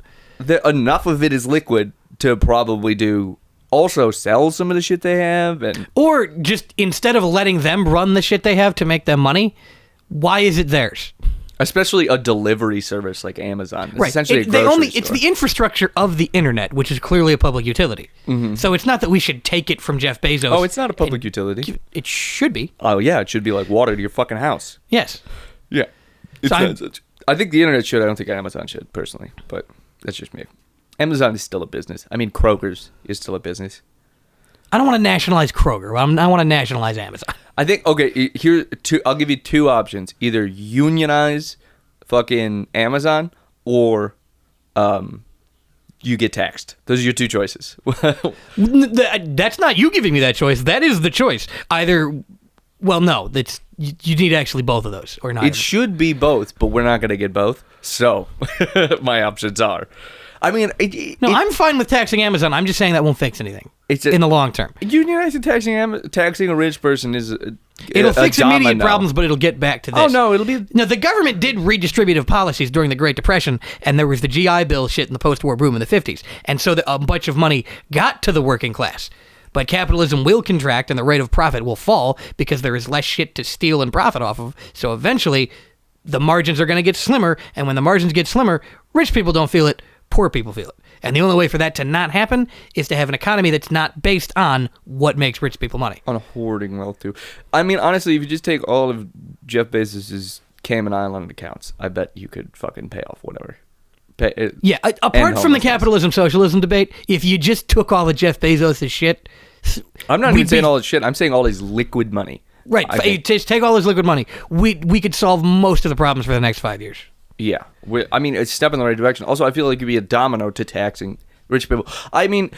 Enough of it is liquid to probably also sell some of the shit they have. And Or just instead of letting them run the shit they have to make them money, why is it theirs? especially a delivery service like Amazon. It's Right. essentially a They grocery it's store. the infrastructure of the internet, which is clearly a public utility. Mm-hmm. So it's not that we should take it from Jeff Bezos. Oh, it's not a public utility. It should be. Oh, yeah, it should be like water to your fucking house. Yes. Yeah. So I think the internet should. I don't think Amazon should, personally. But that's just me. Amazon is still a business. I mean, Kroger's is still a business. I don't want to nationalize Kroger. I want to nationalize Amazon. I think, okay, I'll give you two options. Either unionize fucking Amazon or you get taxed. Those are your two choices. That's not you giving me that choice. That is the choice. Either, well, no, you need actually both of those or not. It should be both, but we're not going to get both. So my options are. I mean, I'm fine with taxing Amazon. I'm just saying that won't fix anything in the long term. Unionizing taxing a rich person is It'll fix immediate domino. problems, but it'll get back to this. Oh, no, it'll be... No, the government did redistributive policies during the Great Depression, and there was the GI Bill shit in the post-war boom in the 50s. And so a bunch of money got to the working class. But capitalism will contract, and the rate of profit will fall because there is less shit to steal and profit off of. So eventually, the margins are going to get slimmer, and when the margins get slimmer, rich people don't feel it, poor people feel it. And the only way for that to not happen is to have an economy that's not based on what makes rich people money. On hoarding wealth, too. I mean, honestly, if you just take all of Jeff Bezos' Cayman Island accounts, I bet you could fucking pay off whatever. Yeah, apart from the capitalism-socialism debate, if you just took all of Jeff Bezos' shit... I'm not even saying all his shit. I'm saying all his liquid money. Right, just take all his liquid money. We could solve most of the problems for the next 5 years. Yeah. I mean, it's a step in the right direction. Also, I feel like it'd be a domino to taxing rich people. I mean,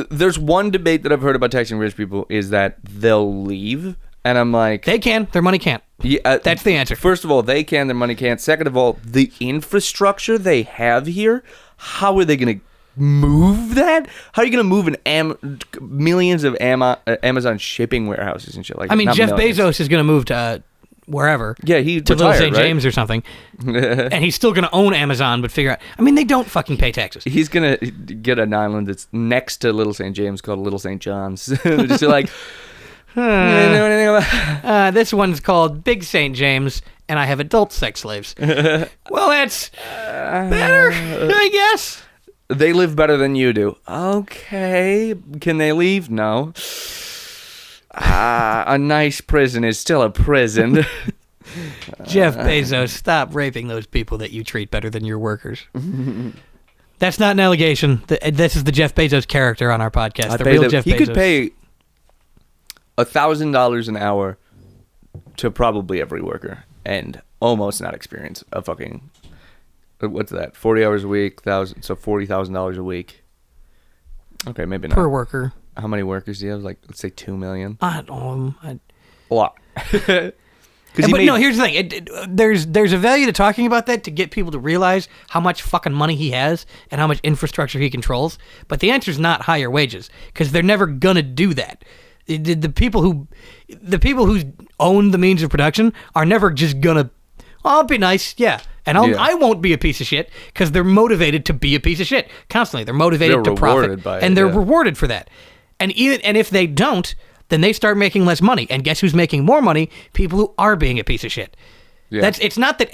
there's one debate that I've heard about taxing rich people is that they'll leave. And I'm like... They can. Their money can't. Yeah, that's the answer. First of all, they can. Their money can't. Second of all, the infrastructure they have here, how are they going to move that? How are you going to move millions of Amazon shipping warehouses and shit like that? I mean, Not Jeff millions. Bezos is going to move to... wherever. Yeah, he to Little retired, St. right? James or something, and he's still going to own Amazon. But figure out. I mean, they don't fucking pay taxes. He's gonna get an island that's next to Little St. James called Little St. John's. Just like, you know anything about? This one's called Big St. James, and I have adult sex slaves. Well, that's better, I guess. They live better than you do. Okay, can they leave? No. A nice prison is still a prison. Jeff Bezos, stop raping those people that you treat better than your workers. That's not an allegation. This is the Jeff Bezos character on our podcast. The real Jeff Bezos. He could pay $1,000 an hour to probably every worker and almost not experience a fucking, what's that, 40 hours a week, so $40,000 a week. Okay, maybe not. Per worker. How many workers do you have? Like, let's say 2 million? I don't know. A lot. No, here's the thing. There's a value to talking about that to get people to realize how much fucking money he has and how much infrastructure he controls. But the answer is not higher wages, because they're never gonna do that. The people who own the means of production are never just gonna, oh, I'll be nice, yeah. And I won't be a piece of shit, because they're motivated to be a piece of shit constantly. They're motivated to profit, and they're rewarded for that. And if they don't, then they start making less money. And guess who's making more money? People who are being a piece of shit. Yeah. It's not that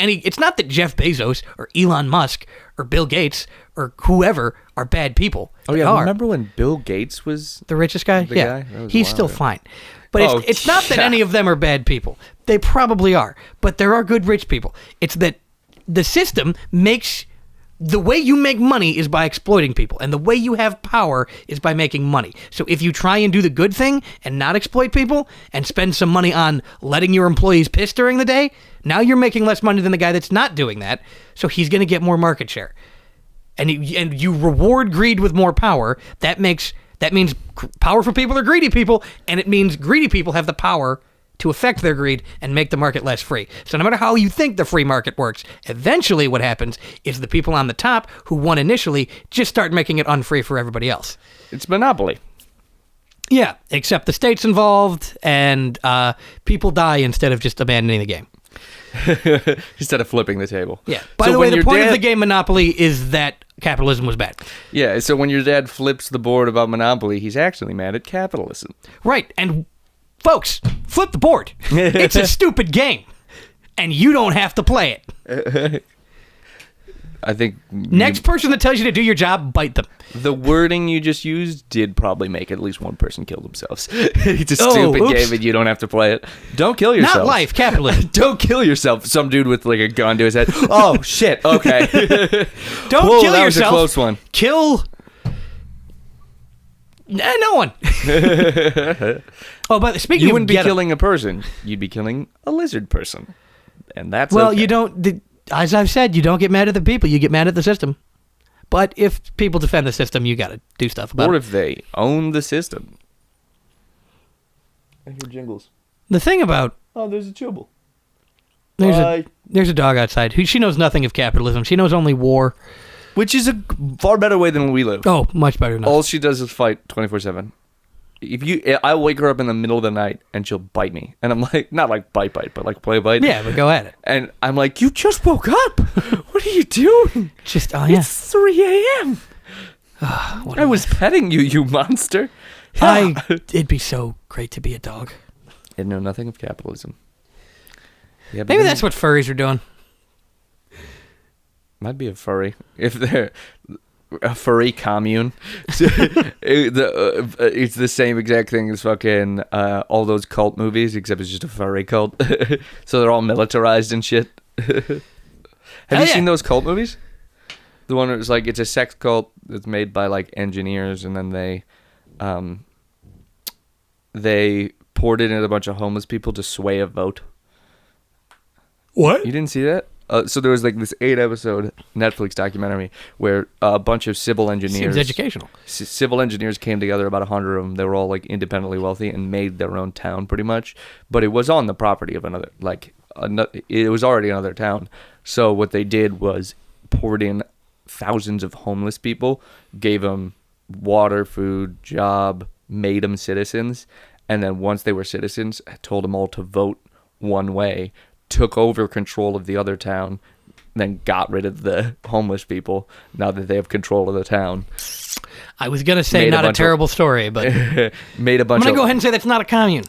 Jeff Bezos or Elon Musk or Bill Gates or whoever are bad people. Oh yeah, remember when Bill Gates was the richest guy? Yeah, he's still fine. But it's not that any of them are bad people. They probably are. But there are good rich people. It's that the system makes... The way you make money is by exploiting people, and the way you have power is by making money. So if you try and do the good thing and not exploit people and spend some money on letting your employees piss during the day, now you're making less money than the guy that's not doing that, so he's going to get more market share. And you reward greed with more power. That means powerful people are greedy people, and it means greedy people have the power to affect their greed and make the market less free. So no matter how you think the free market works, eventually what happens is the people on the top who won initially just start making it unfree for everybody else. It's monopoly. Yeah, except the state's involved, and people die instead of just abandoning the game. Instead of flipping the table. Yeah. By the way, the point of the game Monopoly is that capitalism was bad. Yeah, so when your dad flips the board about Monopoly, he's actually mad at capitalism. Right, and folks, flip the board. It's a stupid game, and you don't have to play it. I think... Next person that tells you to do your job, bite them. The wording you just used did probably make at least one person kill themselves. It's a stupid game and you don't have to play it. Don't kill yourself. Not life, capitalism. Don't kill yourself. Some dude with like a gun to his head. Oh, shit. Okay. Don't Whoa, kill that yourself. Was a close one. Kill... no one. Oh, but speaking you of... wouldn't be killing a person. You'd be killing a lizard person. And that's okay. You don't... As I've said, you don't get mad at the people. You get mad at the system. But if people defend the system, you got to do stuff about it. Or if they own the system. I hear jingles. The thing about... Oh, there's a chibble. There's a dog outside. She knows nothing of capitalism. She knows only war. Which is a far better way than we live. Oh, much better than us. All she does is fight 24/7. I wake her up in the middle of the night and she'll bite me, and I'm like, not like bite, but like play bite. Yeah, but go at it. And I'm like, you just woke up. What are you doing? It's 3 a.m. I was petting you, you monster. It'd be so great to be a dog. I know nothing of capitalism. Yeah, maybe that's what furries are doing. Might be a furry if they're. A furry commune. It's the same exact thing as fucking all those cult movies, except it's just a furry cult. So they're all militarized and shit. Have you seen those cult movies? The one where it's like it's a sex cult that's made by like engineers, and then they poured it in a bunch of homeless people to sway a vote. What? You didn't see that? So there was like this 8-episode Netflix documentary where a bunch of civil engineers... Seems educational. Civil engineers came together, about 100 of them. They were all like independently wealthy and made their own town pretty much. But it was on the property of another... it was already another town. So what they did was poured in thousands of homeless people, gave them water, food, job, made them citizens. And then once they were citizens, told them all to vote one way, took over control of the other town, then got rid of the homeless people. Now that they have control of the town, I was gonna say Made a not a bunch terrible story, but made a I'm bunch gonna of go ahead and say that's not a commune.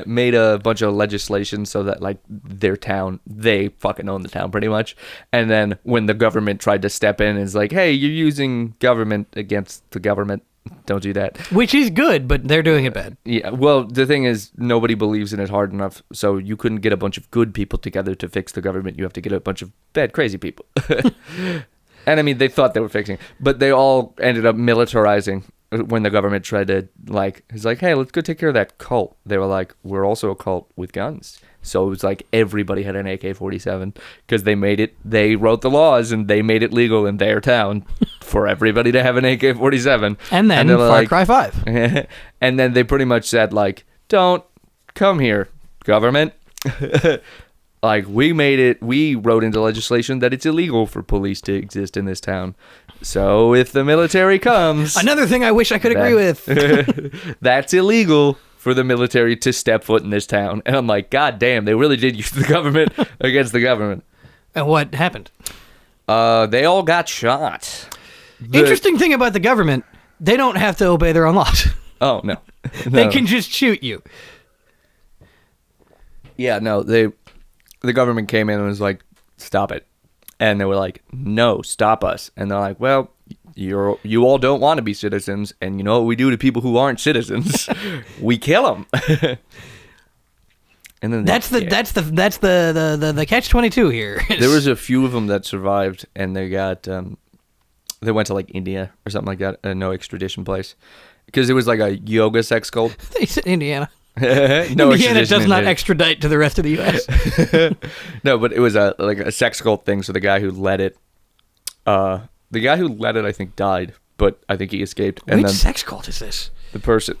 made a bunch of legislation so that like their town, they fucking own the town pretty much. And then when the government tried to step in, it's like, hey, you're using government against the government. Don't do that. Which is good, but they're doing it bad. Yeah, well, the thing is, nobody believes in it hard enough, so you couldn't get a bunch of good people together to fix the government. You have to get a bunch of bad, crazy people. And I mean, they thought they were fixing, but they all ended up militarizing when the government tried to, like, it's like, hey, let's go take care of that cult. They were like, we're also a cult with guns. So it was like everybody had an AK-47 because they wrote the laws and they made it legal in their town for everybody to have an AK-47. And then Far Cry 5. And then they pretty much said, like, don't come here, government. Like, we wrote into legislation that it's illegal for police to exist in this town. So if the military comes... Another thing I wish I could agree with. That's illegal for the military to step foot in this town. And I'm like, God damn, they really did use the government against the government. And what happened? They all got shot. Interesting thing about the government, they don't have to obey their own laws. Oh, no. They can just shoot you. Yeah, no, the government came in and was like, stop it. And they were like, no, stop us. And they're like, well, you all don't want to be citizens, and you know what we do to people who aren't citizens? We kill them. And then that's the catch-22 here. There was a few of them that survived, and they got they went to like India or something like that, a no extradition place, because it was like a yoga sex cult. They said Indiana. No, Indiana does not extradite to the rest of the U.S. No, but it was like a sex cult thing. So the guy who led it, I think died, but I think he escaped. And Which then sex cult is this? The person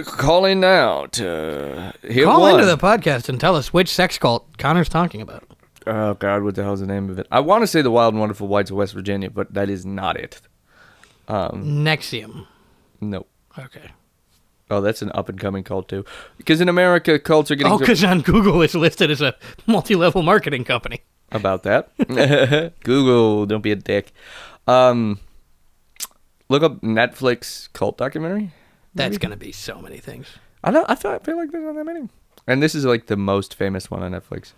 call in now to hit Call one. into the podcast and tell us which sex cult Connor's talking about. Oh God, what the hell's the name of it? I want to say the Wild and Wonderful Whites of West Virginia, but that is not it. Nexium. Nope. Okay. Oh, that's an up-and-coming cult, too. Because in America, cults are getting... Oh, because on Google it's listed as a multi-level marketing company. About that. Google, don't be a dick. Look up Netflix cult documentary. That's going to be so many things. I feel like there's not that many. And this is like the most famous one on Netflix.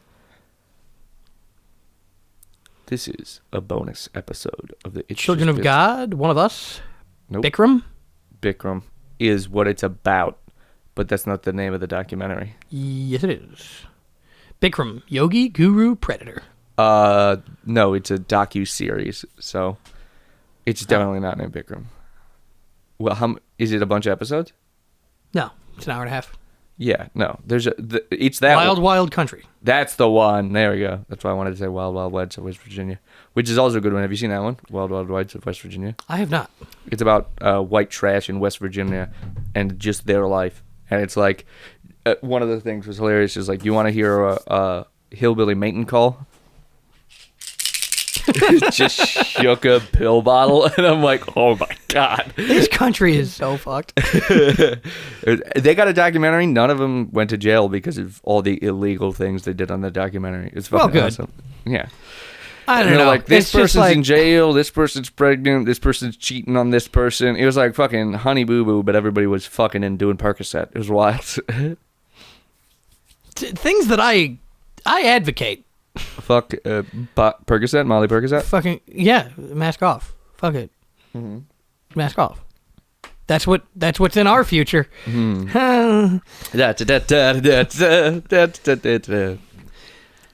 This is a bonus episode of the Children of God, One of Us, Nope. Bikram is what it's about, but that's not the name of the documentary. Yes, it is. Bikram, Yogi, Guru, Predator. No, it's a docu-series, so it's definitely not named Bikram. Well, is it a bunch of episodes? No, it's an hour and a half. Yeah, no. It's that Wild Wild Country. That's the one. There we go. That's why I wanted to say Wild Wild Whites of West Virginia, which is also a good one. Have you seen that one? Wild Wild Whites of West Virginia. I have not. It's about white trash in West Virginia and just their life. And it's like one of the things was hilarious. Is like, you want to hear a hillbilly mating call? Just shook a pill bottle, and I'm like, oh my God, this country is so fucked. They got a documentary. None of them went to jail because of all the illegal things they did on the documentary. It's fucking awesome. Yeah, I don't know. Like, this person's in jail. This person's pregnant. This person's cheating on this person. It was like fucking Honey Boo Boo, but everybody was fucking and doing Percocet. It was wild. Things that I advocate. Fuck Percocet, Molly Percocet. Fucking yeah, mask off. Fuck it. Mm-hmm. Mask off. That's what's in our future.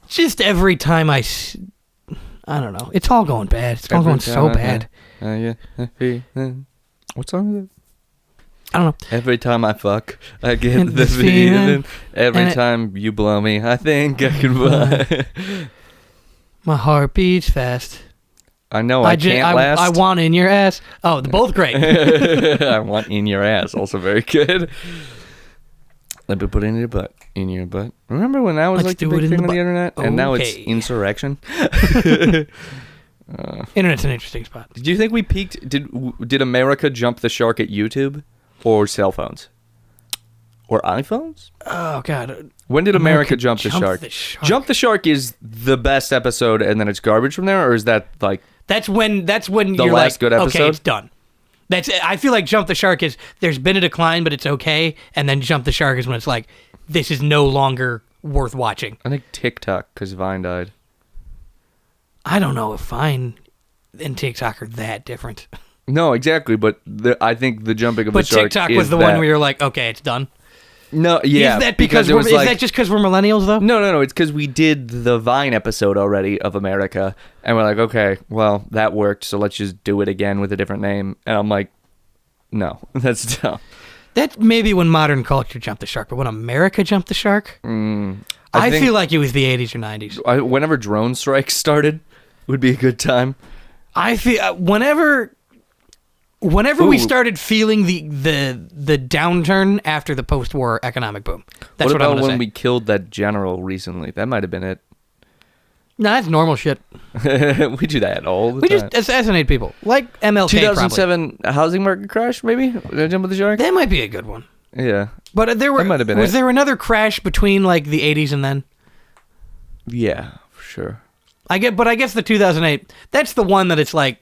Just every time I don't know. It's all going bad. It's all going so bad. What song is it? I don't know. Every time I fuck, I get the feeling. Every time you blow me, I think I can fly. My heart beats fast. I know, I can't last. I want in your ass. Oh, they're both great. I want in your ass. Also very good. Let me put it in your butt. In your butt. Remember when that was like the big thing on the internet? And now it's insurrection? Internet's an interesting spot. Did you think we peaked? Did America jump the shark at YouTube? Or cell phones? Or iPhones? Oh God. When did America jump the shark? the shark. Jump the Shark is the best episode, and then it's garbage from there, or is that like That's when the you're last like, good episode? okay, it's done. I feel like Jump the Shark is there's been a decline, but it's okay, and then Jump the Shark is when it's like this is no longer worth watching. I think TikTok because Vine died. I don't know if Vine and TikTok are that different. No, exactly, but I think the jumping of But the shark TikTok is was the that. one where you're like, okay, it's done. No, yeah, Is that because it was is like, that just because we're millennials though? No. It's because we did the Vine episode already of America, and we're like, okay, well, that worked, so let's just do it again with a different name. And I'm like, no, that's dumb. That's maybe when modern culture jumped the shark, but when America jumped the shark, I think- feel like it was the 80s or 90s. Whenever drone strikes started, would be a good time. I feel whenever we Ooh. started feeling the downturn after the post-war economic boom. That's what I'm about going to when say. we killed that general recently? That might have been it. No, that's normal shit. We do that all the We time. just assassinate people, like MLK. 2007 housing market crash, maybe? Did I jump with the shark? Probably. That might be a good one. Yeah. But there were. That might have been was it. there another crash between like the 80s and then? Yeah, for sure. But I guess the 2008. That's the one that it's like.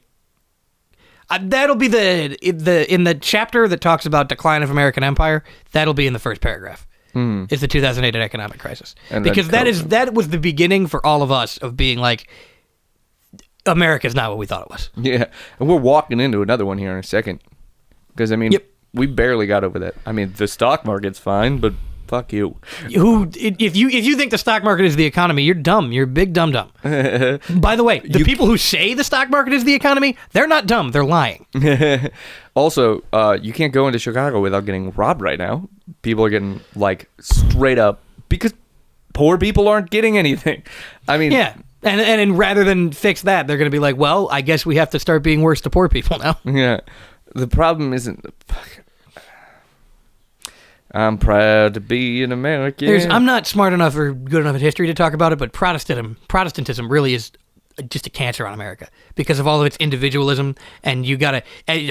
That'll be in the chapter that talks about decline of American empire. That'll be in the first paragraph. Is the 2008 economic crisis, And then because COVID. that was the beginning for all of us of being like, America's not what we thought it was. Yeah, and we're walking into another one here in a second. Because, I mean, Yep. we barely got over that. I mean, the stock market's fine, but fuck you. If you think the stock market is the economy, you're dumb. You're a big dumb. By the way, the people who say the stock market is the economy, they're not dumb. They're lying. Also, you can't go into Chicago without getting robbed right now. People are getting, like, straight up, because poor people aren't getting anything. I mean... Yeah. And rather than fix that, they're going to be like, well, I guess we have to start being worse to poor people now. Yeah. The problem isn't... I'm proud to be an American. I'm not smart enough or good enough at history to talk about it, but Protestantism really is just a cancer on America because of all of its individualism, and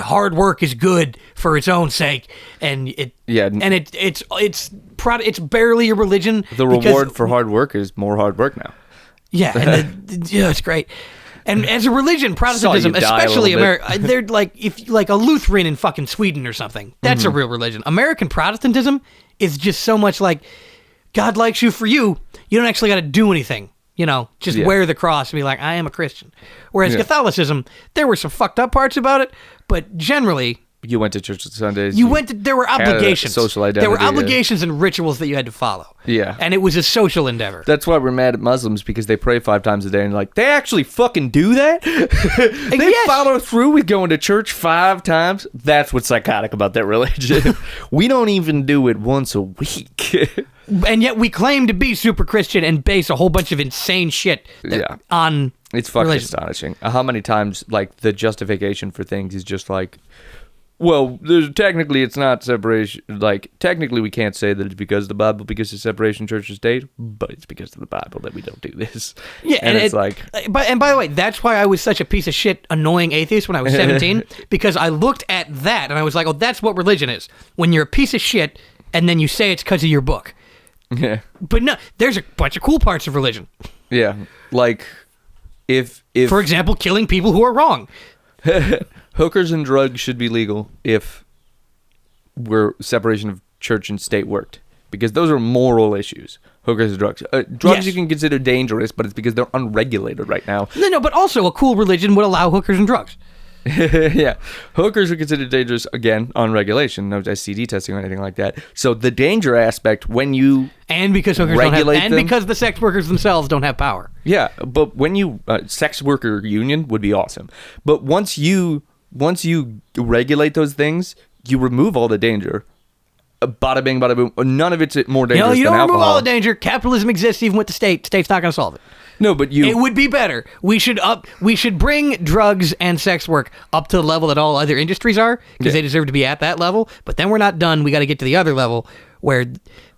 hard work is good for its own sake, and it's barely a religion. The reward for hard work is more hard work now. Yeah, and it's great. And as a religion, Protestantism, die a especially little bit. America, they're like a Lutheran in fucking Sweden or something. That's a real religion. American Protestantism is just so much like God likes you for you. You don't actually got to do anything. Just wear the cross and be like, I am a Christian. Whereas Catholicism, there were some fucked up parts about it, but generally, You went to church on Sundays. there were had a obligations. social identity, There were yeah. obligations and rituals that you had to follow. Yeah. And it was a social endeavor. That's why we're mad at Muslims, because they pray 5 times a day and like, they actually fucking do that? They Yes. follow through with going to church 5 times? That's what's psychotic about that religion. We don't even do it once a week. And yet we claim to be super Christian and base a whole bunch of insane shit on It's fucking religion. astonishing. How many times, like, the justification for things is just like, well, technically it's not separation. Like, technically we can't say that it's because of the Bible, because of separation of church and state, but it's because of the Bible that we don't do this. Yeah, and it's like... And by the way, that's why I was such a piece of shit, annoying atheist when I was 17, because I looked at that and I was like, oh, that's what religion is. When you're a piece of shit and then you say it's because of your book. Yeah. But no, there's a bunch of cool parts of religion. Yeah. Like, if For example, killing people who are wrong. hookers and drugs should be legal if separation of church and state worked, because those are moral issues. Hookers and drugs. Drugs Yes. you can consider dangerous, but it's because they're unregulated right now. No, but also a cool religion would allow hookers and drugs. Yeah. Hookers are considered dangerous, again, on regulation. No STD testing or anything like that. So the danger aspect, when you... And because hookers don't have... Regulate And them? because the sex workers themselves don't have power. Yeah, but when you... sex worker union would be awesome. But once you regulate those things, you remove all the danger. Bada bing, bada boom. None of it's more dangerous You than don't alcohol. remove all the danger. Capitalism exists even with the state. State's not going to solve it. No, but you... It would be better. We should bring drugs and sex work up to the level that all other industries are, because they deserve to be at that level. But then we're not done. We got to get to the other level where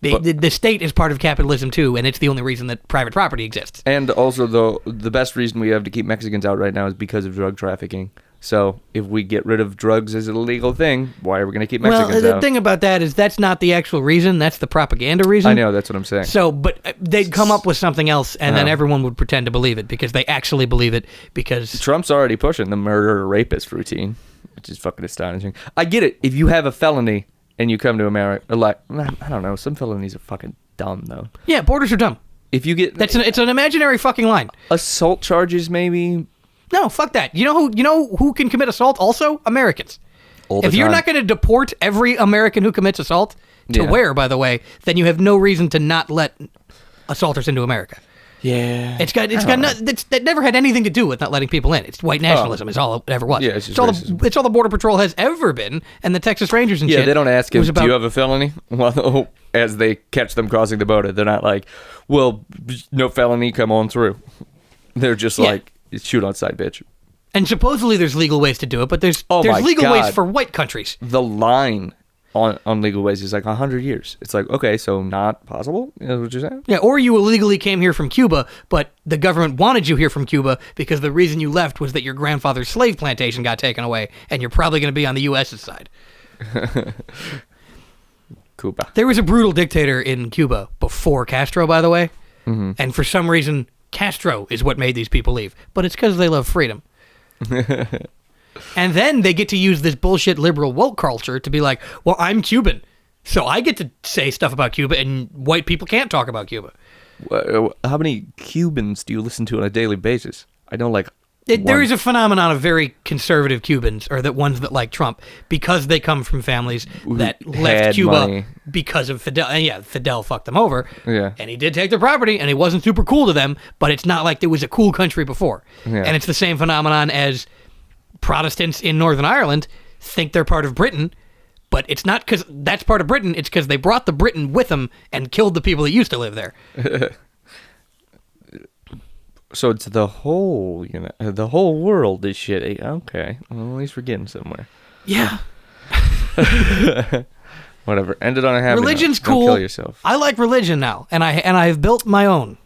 the state is part of capitalism too, and it's the only reason that private property exists. And also, the best reason we have to keep Mexicans out right now is because of drug trafficking. So if we get rid of drugs as a legal thing, why are we going to keep Mexicans Well, the out? thing about that is that's not the actual reason. That's the propaganda reason. I know, that's what I'm saying. So, but they'd come up with something else, and then everyone would pretend to believe it because they actually believe it because... Trump's already pushing the murderer-rapist routine, which is fucking astonishing. I get it. If you have a felony and you come to America, like, I don't know, some felonies are fucking dumb, though. Yeah, borders are dumb. If you get... It's an imaginary fucking line. Assault charges, maybe... No, fuck that. You know who can commit assault also? Americans. All the If you're time. not going to deport every American who commits assault, to Yeah. where, by the way, then you have no reason to not let assaulters into America. Yeah. That never had anything to do with not letting people in. It's white nationalism is all it ever was. Yeah, it's just all racism. it's all the Border Patrol has ever been, and the Texas Rangers and Yeah, shit. they don't ask him, was do you have a felony? Well, as they catch them crossing the border, they're not like, well, no felony, come on through. They're just Yeah. like, shoot on sight, bitch. And supposedly there's legal ways to do it, but there's Oh my legal ways God. for white countries. The line on legal ways is like 100 years. It's like, okay, so not possible? Is that what you're saying? Yeah, or you illegally came here from Cuba, but the government wanted you here from Cuba because the reason you left was that your grandfather's slave plantation got taken away, and you're probably going to be on the U.S.'s side. Cuba. There was a brutal dictator in Cuba before Castro, by the way, and for some reason, Castro is what made these people leave, but it's because they love freedom. And then they get to use this bullshit liberal woke culture to be like, well, I'm Cuban, so I get to say stuff about Cuba, and white people can't talk about Cuba. How many Cubans do you listen to on a daily basis? I know, like, There one. is a phenomenon of very conservative Cubans, or the ones that like Trump, because they come from families that had left Cuba money. because of Fidel. And yeah, Fidel fucked them over. Yeah. And he did take their property, and he wasn't super cool to them, but it's not like it was a cool country before. Yeah. And it's the same phenomenon as Protestants in Northern Ireland think they're part of Britain, but it's not because that's part of Britain, it's because they brought the Britain with them and killed the people that used to live there. So it's the whole, the whole world is shitty. Okay, well, at least we're getting somewhere. Yeah. Whatever. End it on a happy Religion's note. Don't cool. kill yourself. I like religion now, and I've built my own.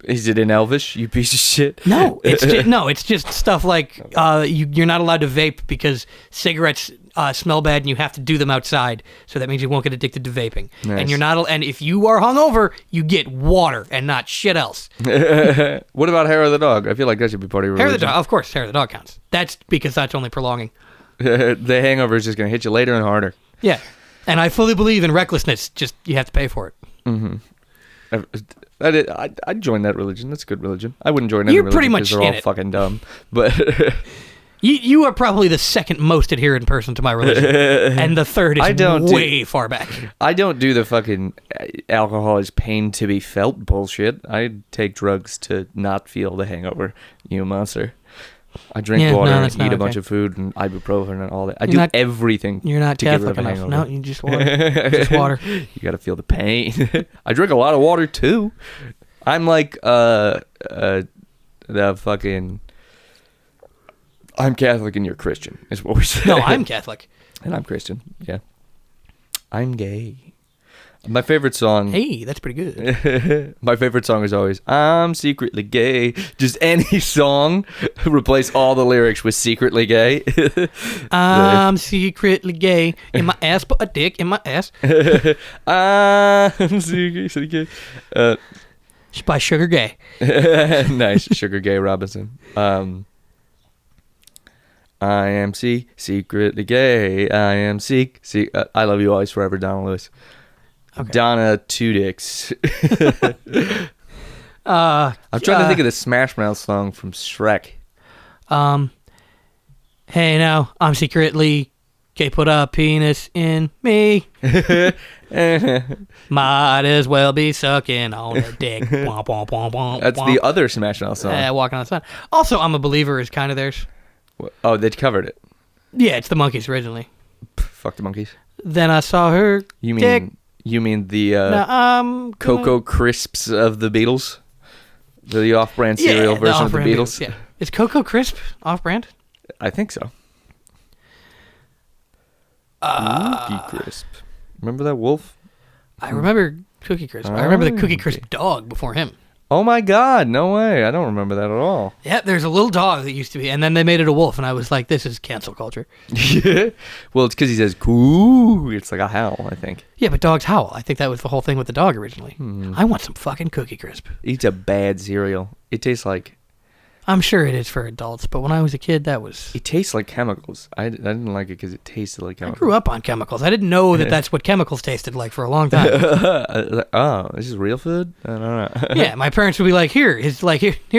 Is it in Elvish, you piece of shit? No, it's just stuff like you're not allowed to vape because cigarettes smell bad and you have to do them outside. So that means you won't get addicted to vaping. Nice. And you're not. And if you are hungover, you get water and not shit else. What about hair of the dog? I feel like that should be part of your Hair of the religion. dog, of course, hair of the dog counts. That's because that's only prolonging. The hangover is just going to hit you later and harder. Yeah, and I fully believe in recklessness. Just you have to pay for it. I'd join that religion. That's a good religion. I wouldn't join any You're religion pretty much because they're in all it. fucking dumb. But You are probably the second most adherent person to my religion, and the third I is don't way far back. I don't do the fucking alcohol is pain to be felt bullshit. I take drugs to not feel the hangover, you monster. I drink Yeah, no, water that's and eat not a bunch okay. of food and ibuprofen and all that. I You're do not- everything You're not to get rid Catholic of a enough. hangover. No, you just water. Just water. You gotta feel the pain. I drink a lot of water too. I'm like the fucking I'm Catholic and you're Christian is what we say. No, I'm Catholic. and I'm Christian. Yeah. I'm gay. My favorite song Hey, that's pretty good. my favorite song is always I'm secretly gay. Just any song, replace all the lyrics with secretly gay. I'm secretly gay in my ass, put a dick in my ass. I'm secretly gay. It's by Sugar Gay. Nice. Sugar Gay Robinson. I am secretly gay. I am I love you always forever, Donna Lewis. Okay. Donna Two Dicks. Uh, I'm trying to think of the Smash Mouth song from Shrek. Hey now, I'm secretly gay, put a penis in me. Might as well be sucking on a dick. Womp, womp, womp, womp, That's womp. the other Smash Mouth song. Walking on the sun. Also, I'm a Believer is kind of theirs. Oh, they covered it. Yeah, it's the Monkees originally. Fuck the monkeys. Then I saw her dick. You mean the Now I'm gonna- Cocoa Crisps of the Beatles? The off-brand Yeah, cereal the version of the off-brand Beatles? Yeah. Is Cocoa Crisp off-brand? I think so. Cookie Crisp. Remember that wolf? I remember Cookie Crisp. I remember the Cookie Crisp dog before him. Oh my God, no way. I don't remember that at all. Yeah, there's a little dog that used to be, and then they made it a wolf, and I was like, this is cancel culture. Yeah. Well, it's because he says, "Coo." It's like a howl, I think. Yeah, but dogs howl. I think that was the whole thing with the dog originally. Hmm. I want some fucking Cookie Crisp. Eats a bad cereal. It tastes like... I'm sure it is for adults, but when I was a kid, that was... It tastes like chemicals. I didn't like it because it tasted like I chemicals. grew up on chemicals. I didn't know that that's what chemicals tasted like for a long time. Oh, this is real food? I don't know. Yeah, my parents would be like, here's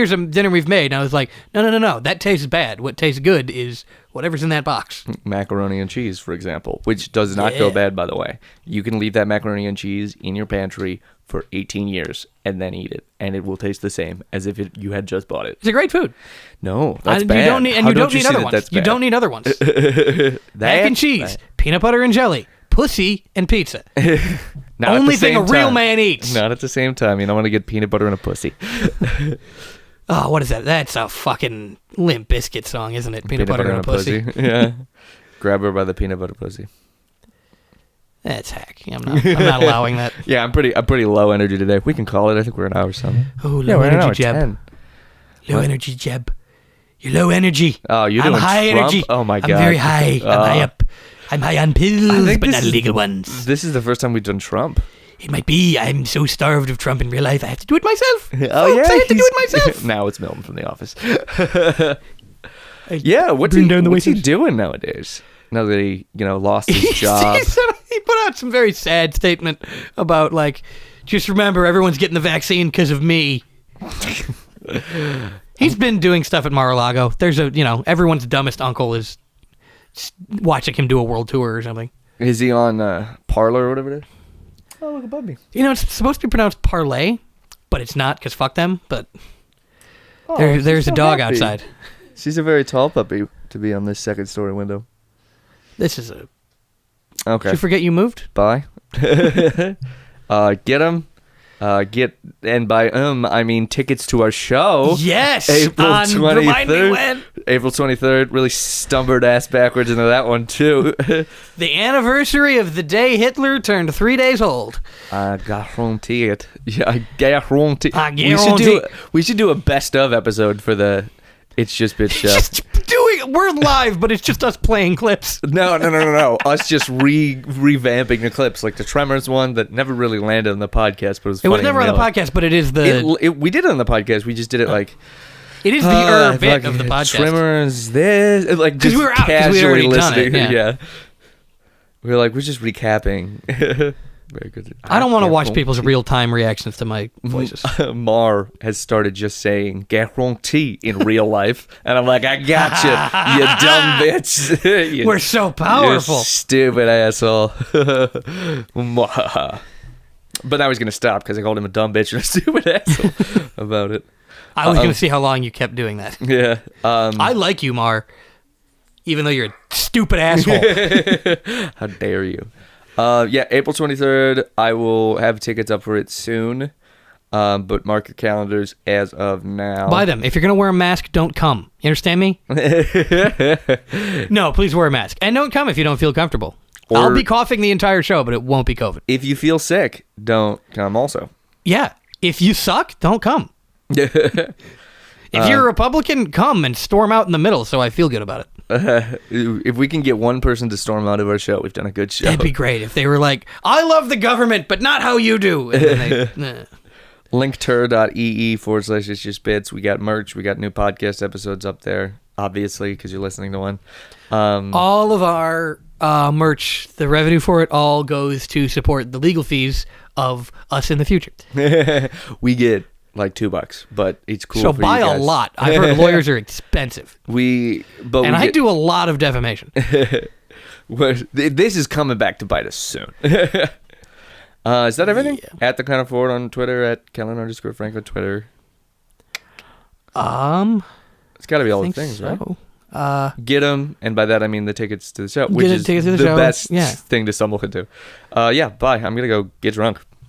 some dinner we've made. And I was like, no, that tastes bad. What tastes good is whatever's in that box. Macaroni and cheese, for example, which does not go Yeah. bad, by the way. You can leave that macaroni and cheese in your pantry for 18 years and then eat it, and it will taste the same as if you had just bought it. It's a great food. No, that's You bad. don't need, and How you don't you need see other that ones. that's You bad? don't need other ones. Mac and cheese, peanut butter and jelly, pussy and pizza. Not at Only the thing a same real time. man eats. Not at the same time. You don't want to get peanut butter and a pussy. Oh, what is that? That's a fucking Limp Bizkit song, isn't it? Peanut butter and a pussy. Yeah. Grab her by the peanut butter pussy. That's hack. I'm not allowing that. Yeah, I'm pretty low energy today. We can call it. I think we're an hour or something. Oh, Yeah, low we're an hour energy Jeb. 10. Low What? energy Jeb. You're low energy. Oh, you're I'm doing high Trump? energy. Oh my God. I'm very high. I'm high up. I'm high on I pills, think but this not is- illegal ones. This is the first time we've done Trump. It might be. I'm so starved of Trump in real life. I have to do it myself. Oh Folks, yeah, I have to do it myself. Now it's Milton from The Office. I Yeah, what's bring down the he waiters. doing nowadays? Now that he lost his he job. put out some very sad statement about like, just remember everyone's getting the vaccine because of me. He's been doing stuff at Mar-a-Lago. There's everyone's dumbest uncle is watching him do a world tour or something. Is he on Parlor or whatever it is? Oh, look above me. It's supposed to be pronounced parlay, but it's not because fuck them. But Oh, there's she's a so dog happy. outside. She's a very tall puppy to be on this second story window. This is a. Okay. Did you forget you moved? Bye. Get him. And by I mean tickets to our show. Yes. April Remind me 23rd. when. April 23rd. Really stumbled ass backwards into that one too. The anniversary of the day Hitler turned 3 days old. I guarantee it. Yeah, I guarantee. I guarantee. We should do a best of episode for the It's Just Bits show. Just we're live, but it's just us playing clips. No. Us just revamping the clips, like the Tremors one that never really landed on the podcast, but it was It funny was never in on the real life. podcast, but it is the We did it on the podcast. We just did it like it is the bit of the fucking podcast. Tremors. This like just we were out, 'cause casually we'd already done listening. it, yeah. We were like, we're just recapping. Very good. I don't want to watch guarantee. people's real-time reactions to my voices. Mar has started just saying guarantee in real life, and I'm like, I got you, you dumb bitch. You- We're so you powerful. stupid asshole. But now he's gonna stop because I called him a dumb bitch and a stupid asshole about it. I was going to see how long you kept doing that. Yeah. I like you, Mar, even though you're a stupid asshole. How dare you? Yeah, April 23rd. I will have tickets up for it soon. But mark your calendars as of now. Buy them. If you're going to wear a mask, don't come. You understand me? No, please wear a mask. And don't come if you don't feel comfortable. Or- I'll be coughing the entire show, but it won't be COVID. If you feel sick, don't come also. Yeah. If you suck, don't come. If you're a Republican, come and storm out in the middle so I feel good about it. If we can get one person to storm out of our show, we've done a good show. That'd be great if they were like, I love the government, but not how you do. And then they, linktr.ee /itsjustbits. We got merch. We got new podcast episodes up there, obviously, because you're listening to one. all of our merch, the revenue for it all goes to support the legal fees of us in the future. We get like $2, but it's cool. So for buy you a guys. lot. I've heard lawyers are expensive. And I do a lot of defamation. This is coming back to bite us soon. Is that everything? Yeah. At the kind of forward on Twitter, at Kellen_Frank on Twitter. It's got to be all the think things, so. right? Get them, and by that I mean the tickets to the show, which Get the is tickets to the the show, best yeah. thing to stumble into. Yeah, bye. I'm gonna go get drunk.